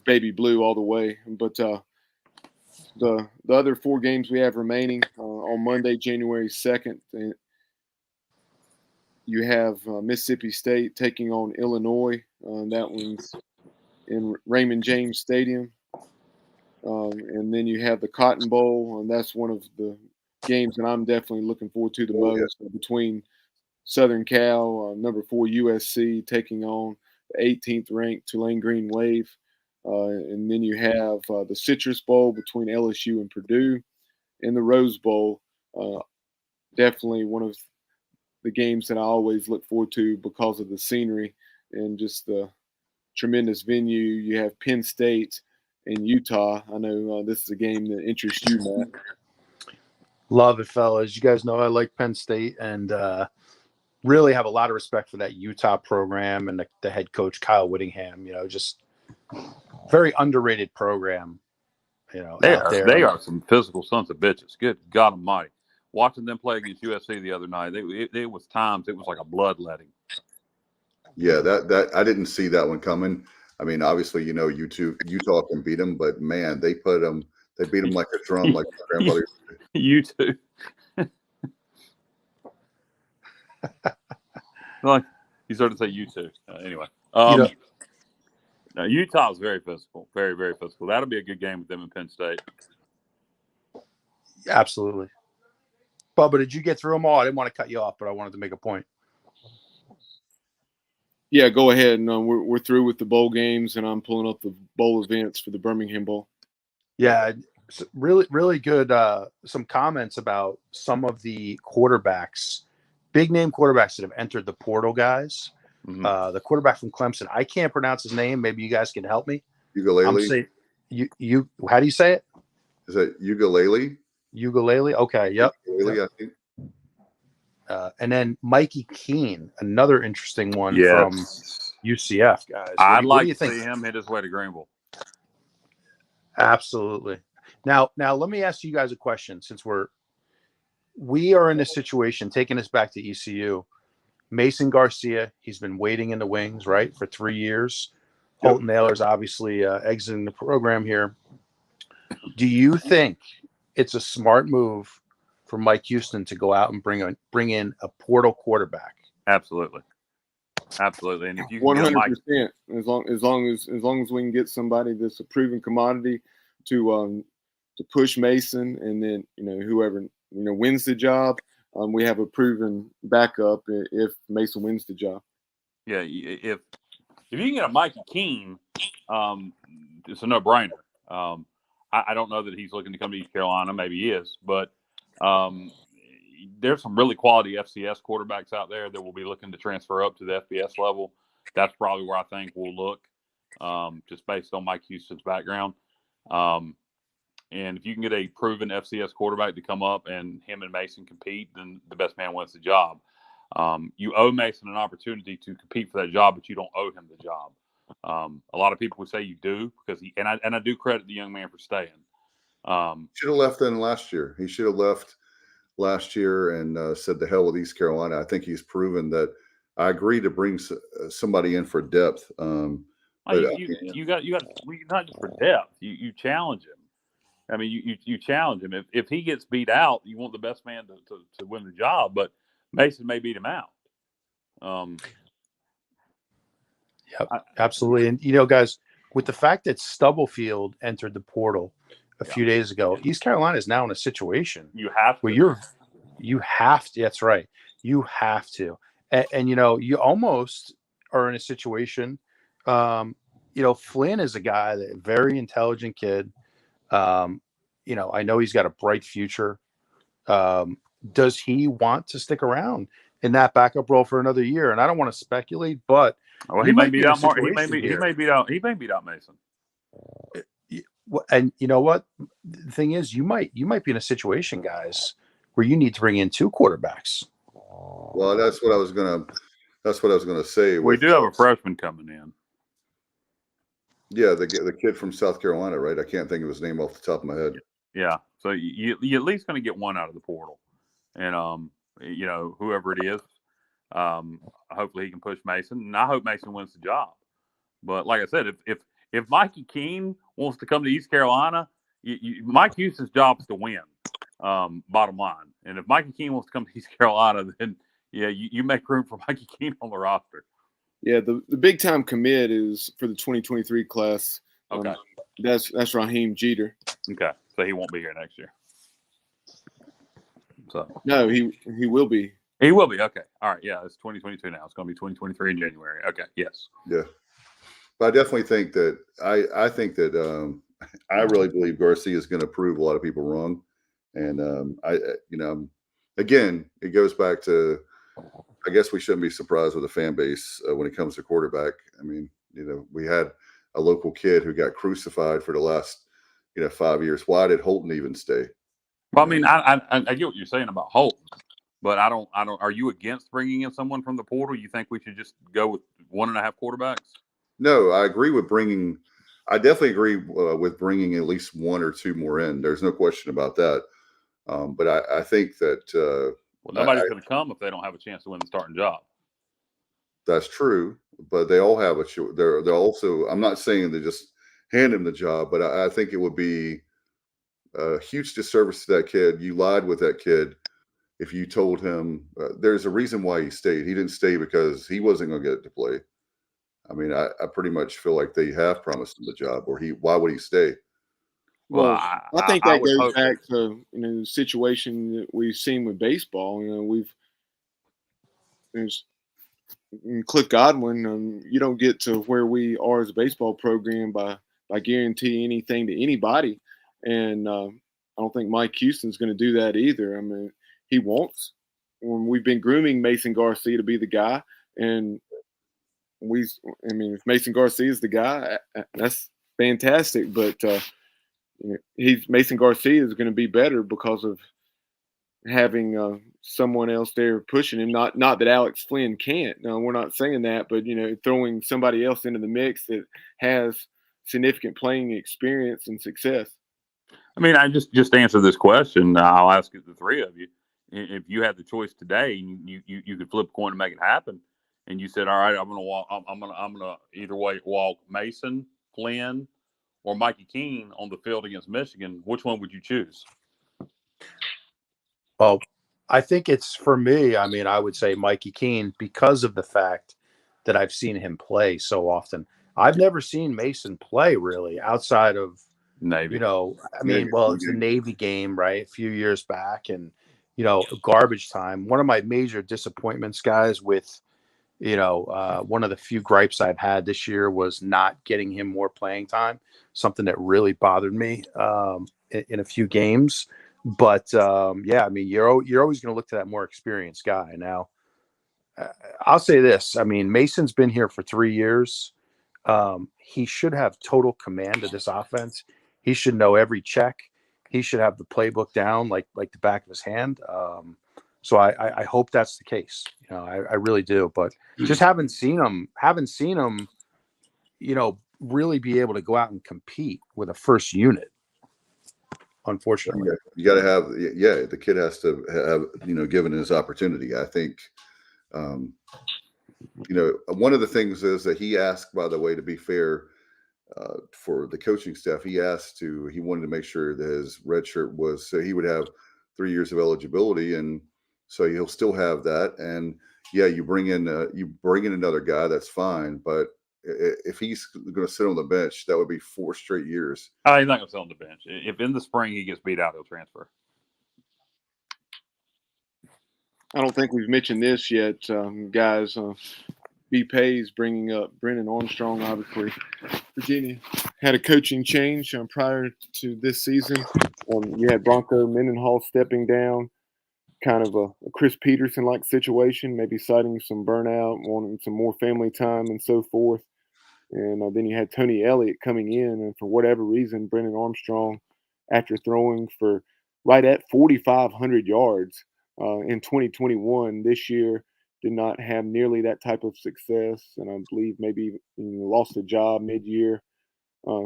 baby blue all the way. But the other 4 games we have remaining on Monday, January 2nd. You have Mississippi State taking on Illinois. That one's in Raymond James Stadium. And then you have the Cotton Bowl, and that's one of the games that I'm definitely looking forward to the most, between Southern Cal, number 4 USC, taking on the 18th ranked Tulane Green Wave. And then you have the Citrus Bowl between LSU and Purdue, and the Rose Bowl. Definitely one of the games that I always look forward to because of the scenery and just the tremendous venue. You have Penn State and Utah. I know this is a game that interests you, Matt. Love it, fellas. You guys know I like Penn State and really have a lot of respect for that Utah program and the head coach, Kyle Whittingham. Just very underrated program, out there. They are some physical sons of bitches. Good God Almighty! Watching them play against USC the other night, it was times it was like a bloodletting. Yeah, that I didn't see that one coming. I mean, obviously, Utah can beat them, but man, they beat them like a drum, like my grandmother. You too. Like you started to say you too. Anyway, no, Utah is very physical, very very physical. That'll be a good game with them in Penn State. Absolutely. Bubba, did you get through them all? I didn't want to cut you off, but I wanted to make a point. Yeah, go ahead. No, we're through with the bowl games, and I'm pulling up the bowl events for the Birmingham Bowl. Yeah, really, really good. Some comments about some of the quarterbacks, big name quarterbacks that have entered the portal, guys. Mm-hmm. The quarterback from Clemson, I can't pronounce his name. Maybe you guys can help me. Ugalele. I'm saying you. How do you say it? Is that Ugalele? Ugalele. Okay. Yep. Ugalele, I think. And then Mikey Keene, another interesting one from UCF, guys. I'd like to see him hit his way to Greenville. Absolutely. Now, let me ask you guys a question. Since we are in a situation, taking us back to ECU, Mason Garcia, he's been waiting in the wings, right, for 3 years. Yep. Holton Naylor's obviously exiting the program here. Do you think it's a smart move for Mike Houston to go out and bring in a portal quarterback? Absolutely. And if you 100%, as long as we can get somebody that's a proven commodity to push Mason, and then whoever wins the job, we have a proven backup if Mason wins the job. Yeah, if you can get a Mikey Keene, it's a no-brainer. I don't know that he's looking to come to East Carolina. Maybe he is, but there's some really quality FCS quarterbacks out there that will be looking to transfer up to the FBS level. That's probably where I think we'll look, just based on Mike Houston's background. And if you can get a proven FCS quarterback to come up and him and Mason compete, then the best man wins the job. You owe Mason an opportunity to compete for that job, but you don't owe him the job. A lot of people would say you do because I do credit the young man for staying. Should have left then last year. He should have left last year and said the hell with East Carolina. I think he's proven that. I agree to bring somebody in for depth. But you got not just for depth. You challenge him. I mean, you challenge him. If he gets beat out, you want the best man to win the job. But Mason may beat him out. Yep, absolutely. And guys, with the fact that Stubblefield entered the portal a few days ago, East Carolina is now in a situation you have to. Where you have to. That's right. You have to, and you almost are in a situation. Flynn is a guy that very intelligent kid. I know he's got a bright future. Does he want to stick around in that backup role for another year? And I don't want to speculate, but he may beat out Mark. He may beat out Mason. And you know what? The thing is, you might be in a situation, guys, where you need to bring in two quarterbacks. Well, that's what I was gonna say. We do have a freshman coming in. Yeah, the kid from South Carolina, right? I can't think of his name off the top of my head. Yeah, so you at least going to get one out of the portal, and whoever it is, hopefully he can push Mason, and I hope Mason wins the job. But like I said, if Mikey Keene wants to come to East Carolina, Mike Houston's job is to win. Bottom line, and if Mikey Keene wants to come to East Carolina, then you make room for Mikey Keene on the roster. Yeah, the big time commit is for the 2023 class. Okay, that's Raheem Jeter. Okay, so he won't be here next year. So no, he will be. He will be. Okay, all right. Yeah, it's 2022 now. It's going to be 2023 in January. Okay, yes. Yeah, but I definitely think that I think that I really believe Garcia is going to prove a lot of people wrong, and again, it goes back to. I guess we shouldn't be surprised with the fan base when it comes to quarterback. I mean, we had a local kid who got crucified for the last, 5 years. Why did Holton even stay? Well, I mean, I get what you're saying about Holt, but I don't. Are you against bringing in someone from the portal? You think we should just go with 1.5 quarterbacks? No, I agree with bringing. I definitely agree with bringing at least one or two more in. There's no question about that. But I think that Well, nobody's going to come if they don't have a chance to win the starting job. that's true. But they all have a. They're also. I'm not saying they just hand him the job, but I think it would be a huge disservice to that kid. You lied with that kid if you told him there's a reason why he stayed. He didn't stay because he wasn't going to get to play. I mean, I pretty much feel like they have promised him the job, or why would he stay? Well, I think that would goes hope back to the situation that we've seen with baseball. There's Cliff Godwin. You don't get to where we are as a baseball program by guaranteeing anything to anybody, and I don't think Mike Houston's going to do that either. I mean, he wants. We've been grooming Mason Garcia to be the guy, and if Mason Garcia is the guy, that's fantastic. But Mason Garcia is going to be better because of having someone else there pushing him. Not that Alex Flynn can't. No, we're not saying that, but throwing somebody else into the mix that has significant playing experience and success. I mean, I just answer this question. I'll ask it to the three of you. If you had the choice today, you could flip a coin to make it happen, and you said, "All right, I'm going to walk. I'm going to either way walk Mason, Flynn, or Mikey Keene on the field against Michigan. Which one would you choose?" Well, I think it's for me. I mean, I would say Mikey Keene because of the fact that I've seen him play so often. I've never seen Mason play really outside of Navy. I mean, well, it's the Navy game, right? A few years back, and garbage time. One of my major disappointments, guys, with one of the few gripes I've had this year was not getting him more playing time. Something that really bothered me in a few games. But yeah, I mean, you're always going to look to that more experienced guy. Now, I'll say this: I mean, Mason's been here for 3 years. He should have total command of this offense. He should know every check. He should have the playbook down like the back of his hand. So I hope that's the case. I really do. But just haven't seen him, really be able to go out and compete with a first unit. Unfortunately, you got to have, the kid has to have, given his opportunity. I think, one of the things is that he asked, by the way, to be fair, for the coaching staff, he wanted to make sure that his red shirt was, so he would have 3 years of eligibility. And so he'll still have that. And you bring in another guy, that's fine. But if he's going to sit on the bench, that would be 4 straight years. He's not going to sit on the bench. If in the spring he gets beat out, he'll transfer. I don't think we've mentioned this yet, guys. B. Pay's bringing up Brennan Armstrong. Obviously, Virginia had a coaching change prior to this season. You had Bronco Mendenhall stepping down, kind of a Chris Peterson-like situation, maybe citing some burnout, wanting some more family time and so forth. And then you had Tony Elliott coming in, and for whatever reason, Brennan Armstrong, after throwing for right at 4,500 yards in 2021, this year did not have nearly that type of success, and I believe maybe lost a job mid-year.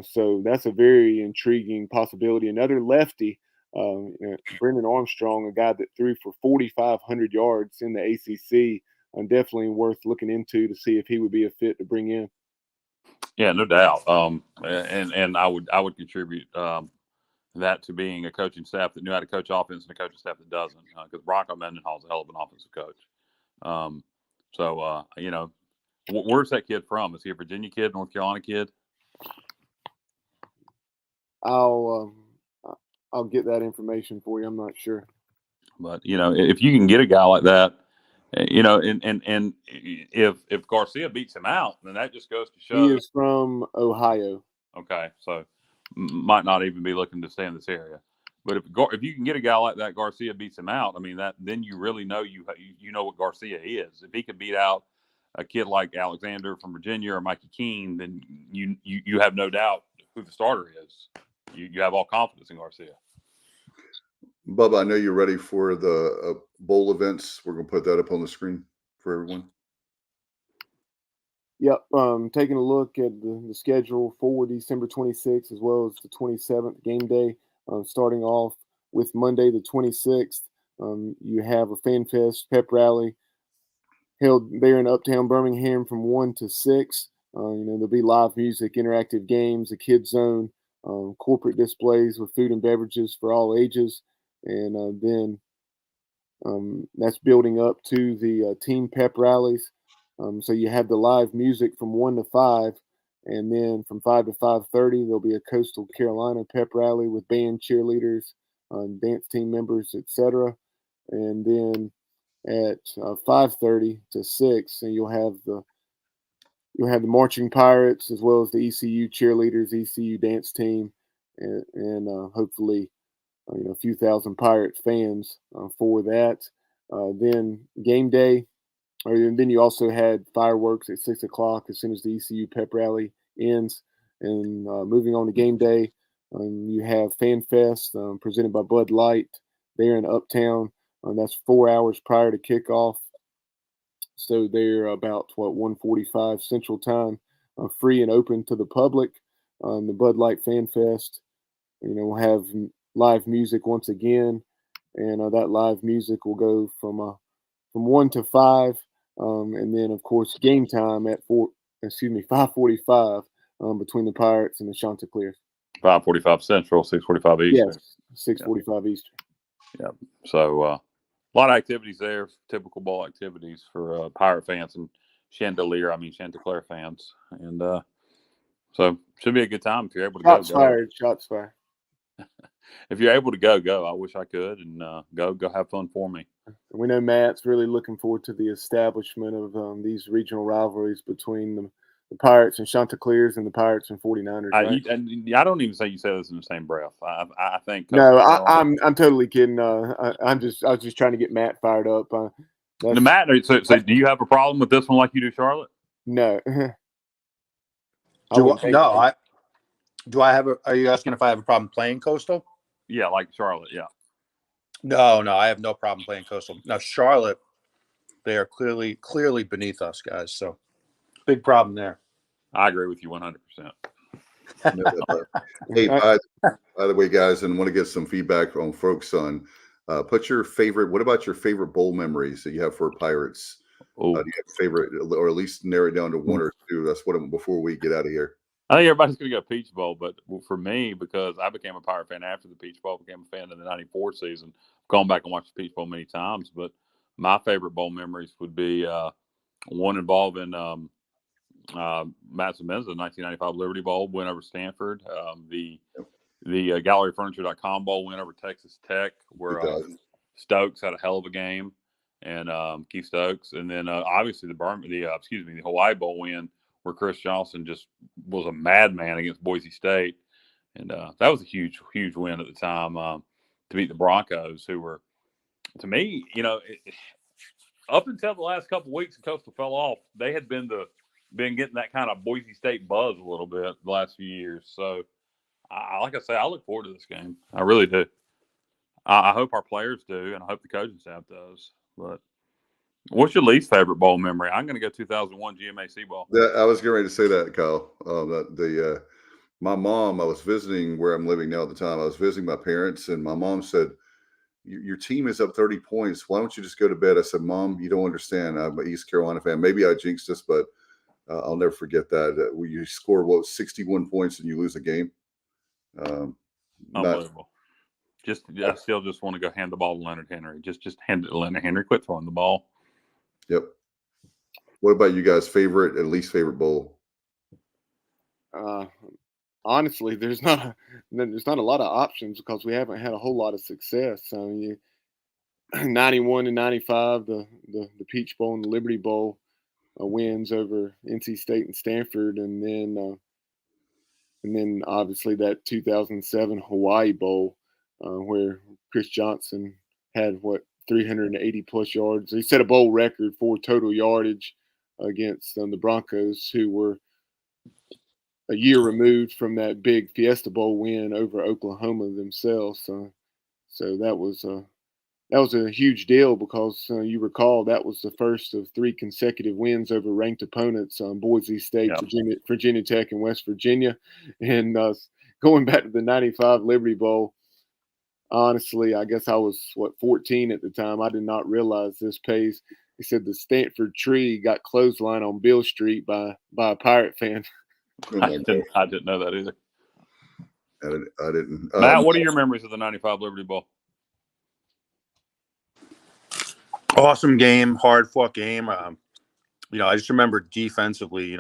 So that's a very intriguing possibility. Another lefty, Brendan Armstrong, a guy that threw for 4,500 yards in the ACC, definitely worth looking into to see if he would be a fit to bring in. Yeah, no doubt. And I would contribute that to being a coaching staff that knew how to coach offense and a coaching staff that doesn't, because Bronco Mendenhall is a hell of an offensive coach. Where's that kid from? Is he a Virginia kid, North Carolina kid? I'll get that information for you. I'm not sure. But if you can get a guy like that, and if Garcia beats him out, then that just goes to show he is from Ohio. Okay, so might not even be looking to stay in this area. But if you can get a guy like that, Garcia beats him out. I mean, then you really know you know what Garcia is. If he can beat out a kid like Alexander from Virginia or Mikey Keene, then you have no doubt who the starter is. You have all confidence in Garcia. Bubba, I know you're ready for the bowl events. We're going to put that up on the screen for everyone. Yep. Taking a look at the schedule for December 26th as well as the 27th game day. Starting off with Monday the 26th, you have a Fan Fest pep rally held there in Uptown Birmingham from 1 to 6. There'll be live music, interactive games, a kids zone, corporate displays with food and beverages for all ages, and then that's building up to the team pep rallies. So you have the live music from 1 to 5, and then from 5 to 5:30 there'll be a Coastal Carolina pep rally with band, cheerleaders, dance team members, etc. And then at 5:30 to 6, and you'll have the marching pirates as well as the ECU cheerleaders, ECU dance team, and hopefully a few thousand pirate fans for that. Then game day, and then you also had fireworks at 6 o'clock as soon as the ECU pep rally ends. And moving on to game day, you have Fan Fest presented by Bud Light there in Uptown. That's 4 hours prior to kickoff. So they're about 1:45 Central Time, free and open to the public. The Bud Light Fan Fest, we'll have live music once again, and that live music will go from 1 to 5, and then of course game time at 5:45 between the Pirates and the Chanticleers. 5:45 Central, 6:45 Eastern. Yes, 6:45 Eastern. Yeah. So a lot of activities there, typical bowl activities for Pirate fans and Chanticleer fans, and so should be a good time if you're able to Shots go. fired. Shots fired. If you're able to go. I wish I could, and go have fun for me. We know Matt's really looking forward to the establishment of these regional rivalries between the Pirates and Chanticleers and the Pirates and 49ers. Right? I don't even say you say this in the same breath. I think no, I'm totally kidding. I was just trying to get Matt fired up. Matt, so do you have a problem with this one like you do Charlotte? No. Are you asking if I have a problem playing Coastal? Yeah, like Charlotte, yeah. No, I have no problem playing Coastal. Now, Charlotte, they are clearly beneath us, guys. So, big problem there. I agree with you 100%. Hey, by the way, guys, and want to get some feedback on folks on what about your favorite bowl memories that you have for Pirates? Do you have a favorite, or at least narrow it down to one or two? That's before we get out of here. I think everybody's going to go Peach Bowl, but for me, because I became a Pirate fan after the Peach Bowl, became a fan in the '94 season. I've gone back and watched the Peach Bowl many times, but my favorite bowl memories would be one involving Matt Semenza, 1995 Liberty Bowl win over Stanford, the GalleryFurniture.com Bowl win over Texas Tech, where Stokes had a hell of a game, and Keith Stokes, and then obviously the Hawaii Bowl win, where Chris Johnson just was a madman against Boise State. And that was a huge, huge win at the time to beat the Broncos, who were, to me, up until the last couple of weeks and Coastal fell off, they had been getting that kind of Boise State buzz a little bit the last few years. So, like I say, I look forward to this game. I really do. I hope our players do, and I hope the coaching staff does. But what's your least favorite bowl memory? I'm going to go 2001 GMAC Bowl. I was getting ready to say that, Kyle. My mom, I was visiting where I'm living now at the time. I was visiting my parents, and my mom said, your team is up 30 points. Why don't you just go to bed? I said, Mom, you don't understand. I'm an East Carolina fan. Maybe I jinxed this, but I'll never forget that. You score, 61 points and you lose a game. Unbelievable. I still just want to go hand the ball to Leonard Henry. Just hand it to Leonard Henry. Quit throwing the ball. Yep. What about you guys' favorite and least favorite bowl? Honestly, there's not a lot of options because we haven't had a whole lot of success. 91 and 95, the Peach Bowl and the Liberty Bowl wins over NC State and Stanford, and then obviously that 2007 Hawaii Bowl where Chris Johnson had 380 plus yards. He set a bowl record for total yardage against the Broncos, who were a year removed from that big Fiesta Bowl win over Oklahoma themselves. So So that was a huge deal because you recall that was the first of 3 consecutive wins over ranked opponents, Boise State, Yeah. Virginia Tech, and West Virginia. And going back to the '95 Liberty Bowl, honestly, I guess I was 14 at the time. I did not realize this pace. He said the Stanford tree got clotheslined on Beale Street by a Pirate fan. Oh my God. I didn't know that either. I didn't. Matt, what are your memories of the '95 Liberty Bowl? Awesome game, hard fought game. I just remember defensively,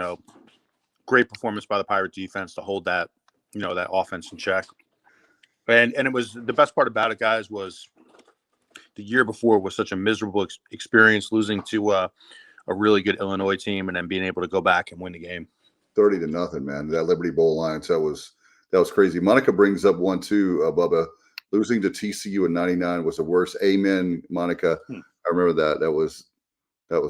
great performance by the Pirate defense to hold that, that offense in check. And it was the best part about it, guys, was the year before was such a miserable experience, losing to a really good Illinois team and then being able to go back and win the game. 30-0, man. That Liberty Bowl Alliance, that was crazy. Monica brings up one too, Bubba. Losing to TCU in '99 was the worst. Amen, Monica. I remember that. That was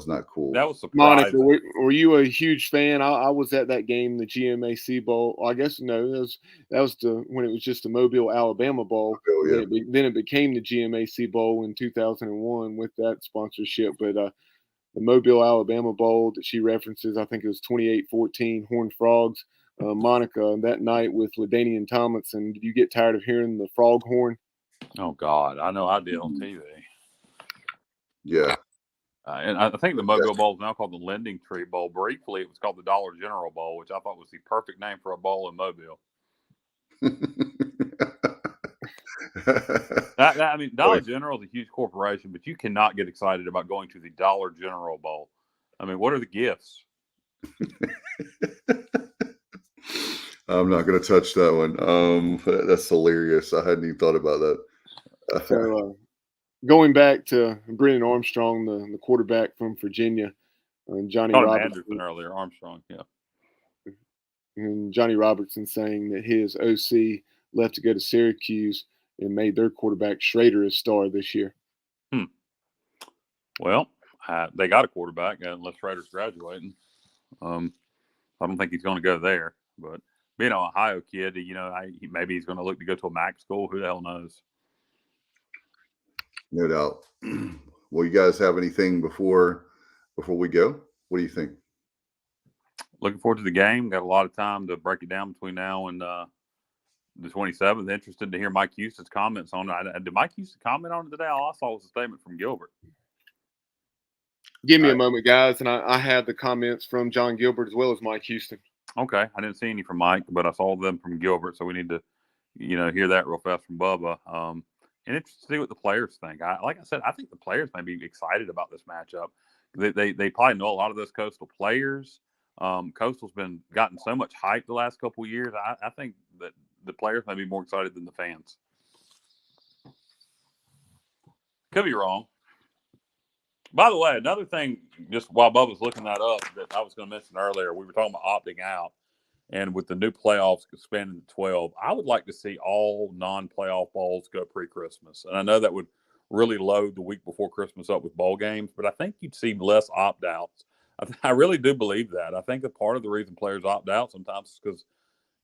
not cool. That was Monica, surprising. were you a huge fan? I was at that game, the GMAC Bowl. I guess no, that was when it was just the Mobile, Alabama Bowl. Oh, yeah. Then it became the GMAC Bowl in 2001 with that sponsorship. But the Mobile, Alabama Bowl that she references, I think it was 28-14 Horned Frogs. Monica, that night with LaDainian Tomlinson, did you get tired of hearing the frog horn? Oh God, I know I did on TV. Yeah. And I think the Mobile Bowl is now called the Lending Tree Bowl. Briefly, it was called the Dollar General Bowl, which I thought was the perfect name for a bowl in Mobile. I mean, Dollar General is a huge corporation, but you cannot get excited about going to the Dollar General Bowl. I mean, what are the gifts? I'm not going to touch that one. That's hilarious. I hadn't even thought about that. So going back to Brennan Armstrong, the quarterback from Virginia, Johnny Robertson. Anderson earlier, Armstrong, yeah. And Johnny Robertson saying that his OC left to go to Syracuse and made their quarterback Schrader a star this year. Well, they got a quarterback unless Schrader's graduating. I don't think he's going to go there. But being an Ohio kid, maybe he's going to look to go to a MAC school. Who the hell knows? No doubt. Well, you guys have anything before we go? What do you think? Looking forward to the game. Got a lot of time to break it down between now and the 27th. Interested to hear Mike Houston's comments on it. Did Mike Houston comment on it today? All I saw was a statement from Gilbert. Give me a moment, guys, and I have the comments from John Gilbert as well as Mike Houston. Okay, I didn't see any from Mike, but I saw them from Gilbert, so we need to, hear that real fast from Bubba. And interested to see what the players think. Like I said, I think the players may be excited about this matchup. They probably know a lot of those Coastal players. Coastal's gotten so much hype the last couple of years. I think that the players may be more excited than the fans. Could be wrong. By the way, another thing, just while Bubba's looking that up, that I was going to mention earlier, we were talking about opting out. And with the new playoffs expanding to 12, I would like to see all non-playoff bowls go pre-Christmas. And I know that would really load the week before Christmas up with bowl games, but I think you'd see less opt-outs. I really do believe that. I think that part of the reason players opt out sometimes is because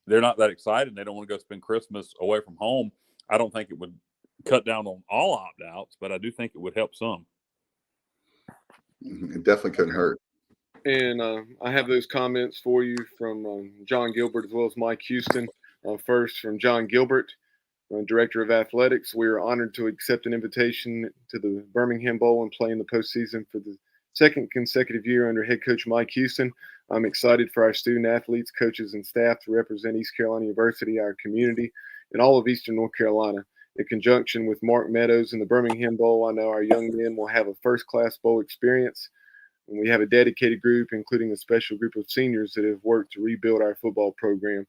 they're not that excited and they don't want to go spend Christmas away from home. I don't think it would cut down on all opt-outs, but I do think it would help some. It definitely couldn't hurt. And I have those comments for you from John Gilbert as well as Mike Houston. First, from John Gilbert, Director of Athletics. We are honored to accept an invitation to the Birmingham Bowl and play in the postseason for the second consecutive year under head coach Mike Houston. I'm excited for our student athletes, coaches, and staff to represent East Carolina University, our community, and all of Eastern North Carolina. In conjunction with Mark Meadows in the Birmingham Bowl, I know our young men will have a first-class bowl experience. And we have a dedicated group, including a special group of seniors that have worked to rebuild our football program.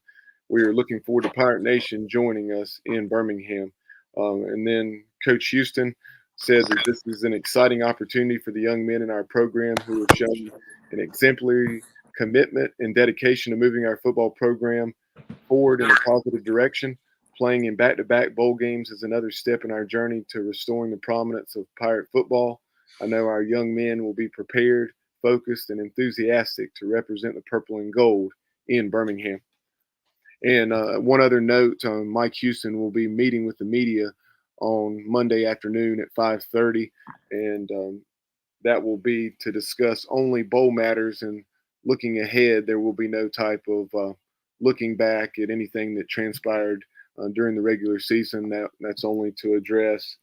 We are looking forward to Pirate Nation joining us in Birmingham. And then Coach Houston said that this is an exciting opportunity for the young men in our program who have shown an exemplary commitment and dedication to moving our football program forward in a positive direction. Playing in back-to-back bowl games is another step in our journey to restoring the prominence of Pirate football. I know our young men will be prepared, focused, and enthusiastic to represent the purple and gold in Birmingham. And one other note, Mike Houston will be meeting with the media on Monday afternoon at 5:30, and that will be to discuss only bowl matters and looking ahead. There will be no type of looking back at anything that transpired during the regular season. That's only to address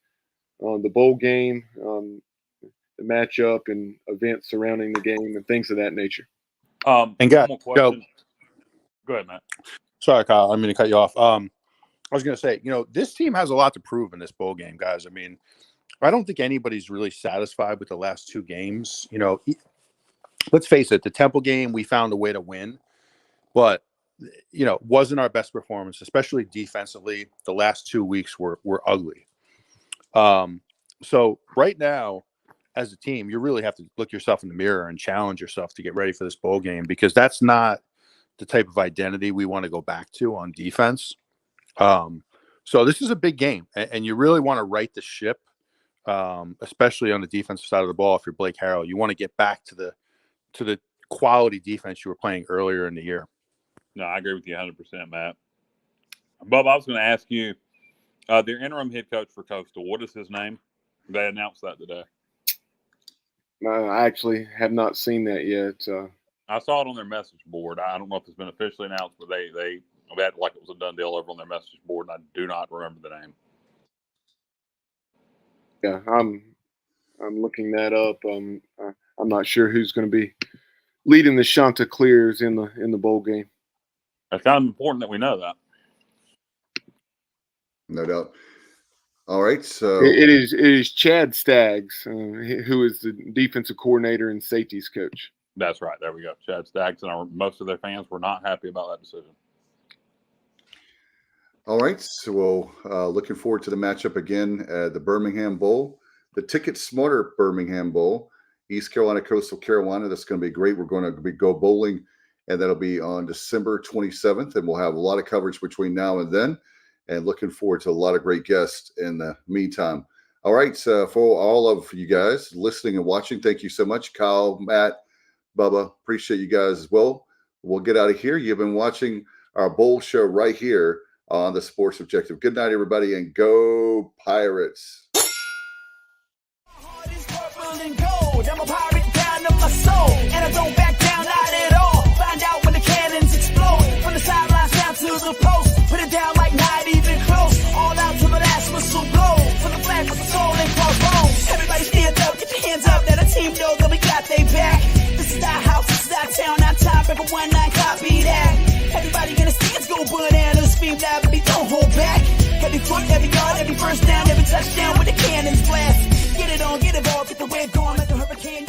the bowl game, the matchup, and events surrounding the game and things of that nature. And one more question. Go ahead, Matt. Sorry, Kyle. I'm going to cut you off. I was going to say, this team has a lot to prove in this bowl game, guys. I mean, I don't think anybody's really satisfied with the last two games. Let's face it, the Temple game, we found a way to win, but wasn't our best performance, especially defensively. The last 2 weeks were ugly. So right now, as a team, you really have to look yourself in the mirror and challenge yourself to get ready for this bowl game, because that's not the type of identity we want to go back to on defense. So this is a big game, and you really want to right the ship, especially on the defensive side of the ball. If you're Blake Harrell, you want to get back to the quality defense you were playing earlier in the year. No, I agree with you 100%, Matt. Bob, I was going to ask you, their interim head coach for Coastal, what is his name? They announced that today. I actually have not seen that yet. I saw it on their message board. I don't know if it's been officially announced, but they acted like it was a done deal over on their message board, and I do not remember the name. Yeah, I'm looking that up. I'm not sure who's going to be leading the Chanticleers in the bowl game. It's kind of important that we know that. No doubt. All right, so it is Chad Staggs, who is the defensive coordinator and safeties coach. That's right. There we go. Chad Staggs, and most of their fans were not happy about that decision. All right, so looking forward to the matchup again at the Birmingham Bowl, the TicketSmarter Birmingham Bowl, East Carolina, Coastal Carolina. That's going to be great. We're going to go bowling, and that'll be on December 27th, and we'll have a lot of coverage between now and then, and looking forward to a lot of great guests in the meantime. All right, so for all of you guys listening and watching, thank you so much. Kyle, Matt, Bubba, appreciate you guys as well. We'll get out of here. You've been watching our bowl show right here on the Sports Objective. Good night, everybody, and go Pirates. Heart is purple and gold. I'm a pirate down to my soul, and I don't back down, not at all. Find out when the cannons explode, from the sidelines down to the post. Put it down like not even close. All out to the last whistle blow. From the flag with the soul and crossbones. Everybody stand up, get your hands up. Let a team know that we got they back. This is our house, this is our town, our time. Record 19, copy that. Everybody in the stands go bananas, scream loud, but don't hold back. Every foot, every yard, every first down, every touchdown with the cannons blast.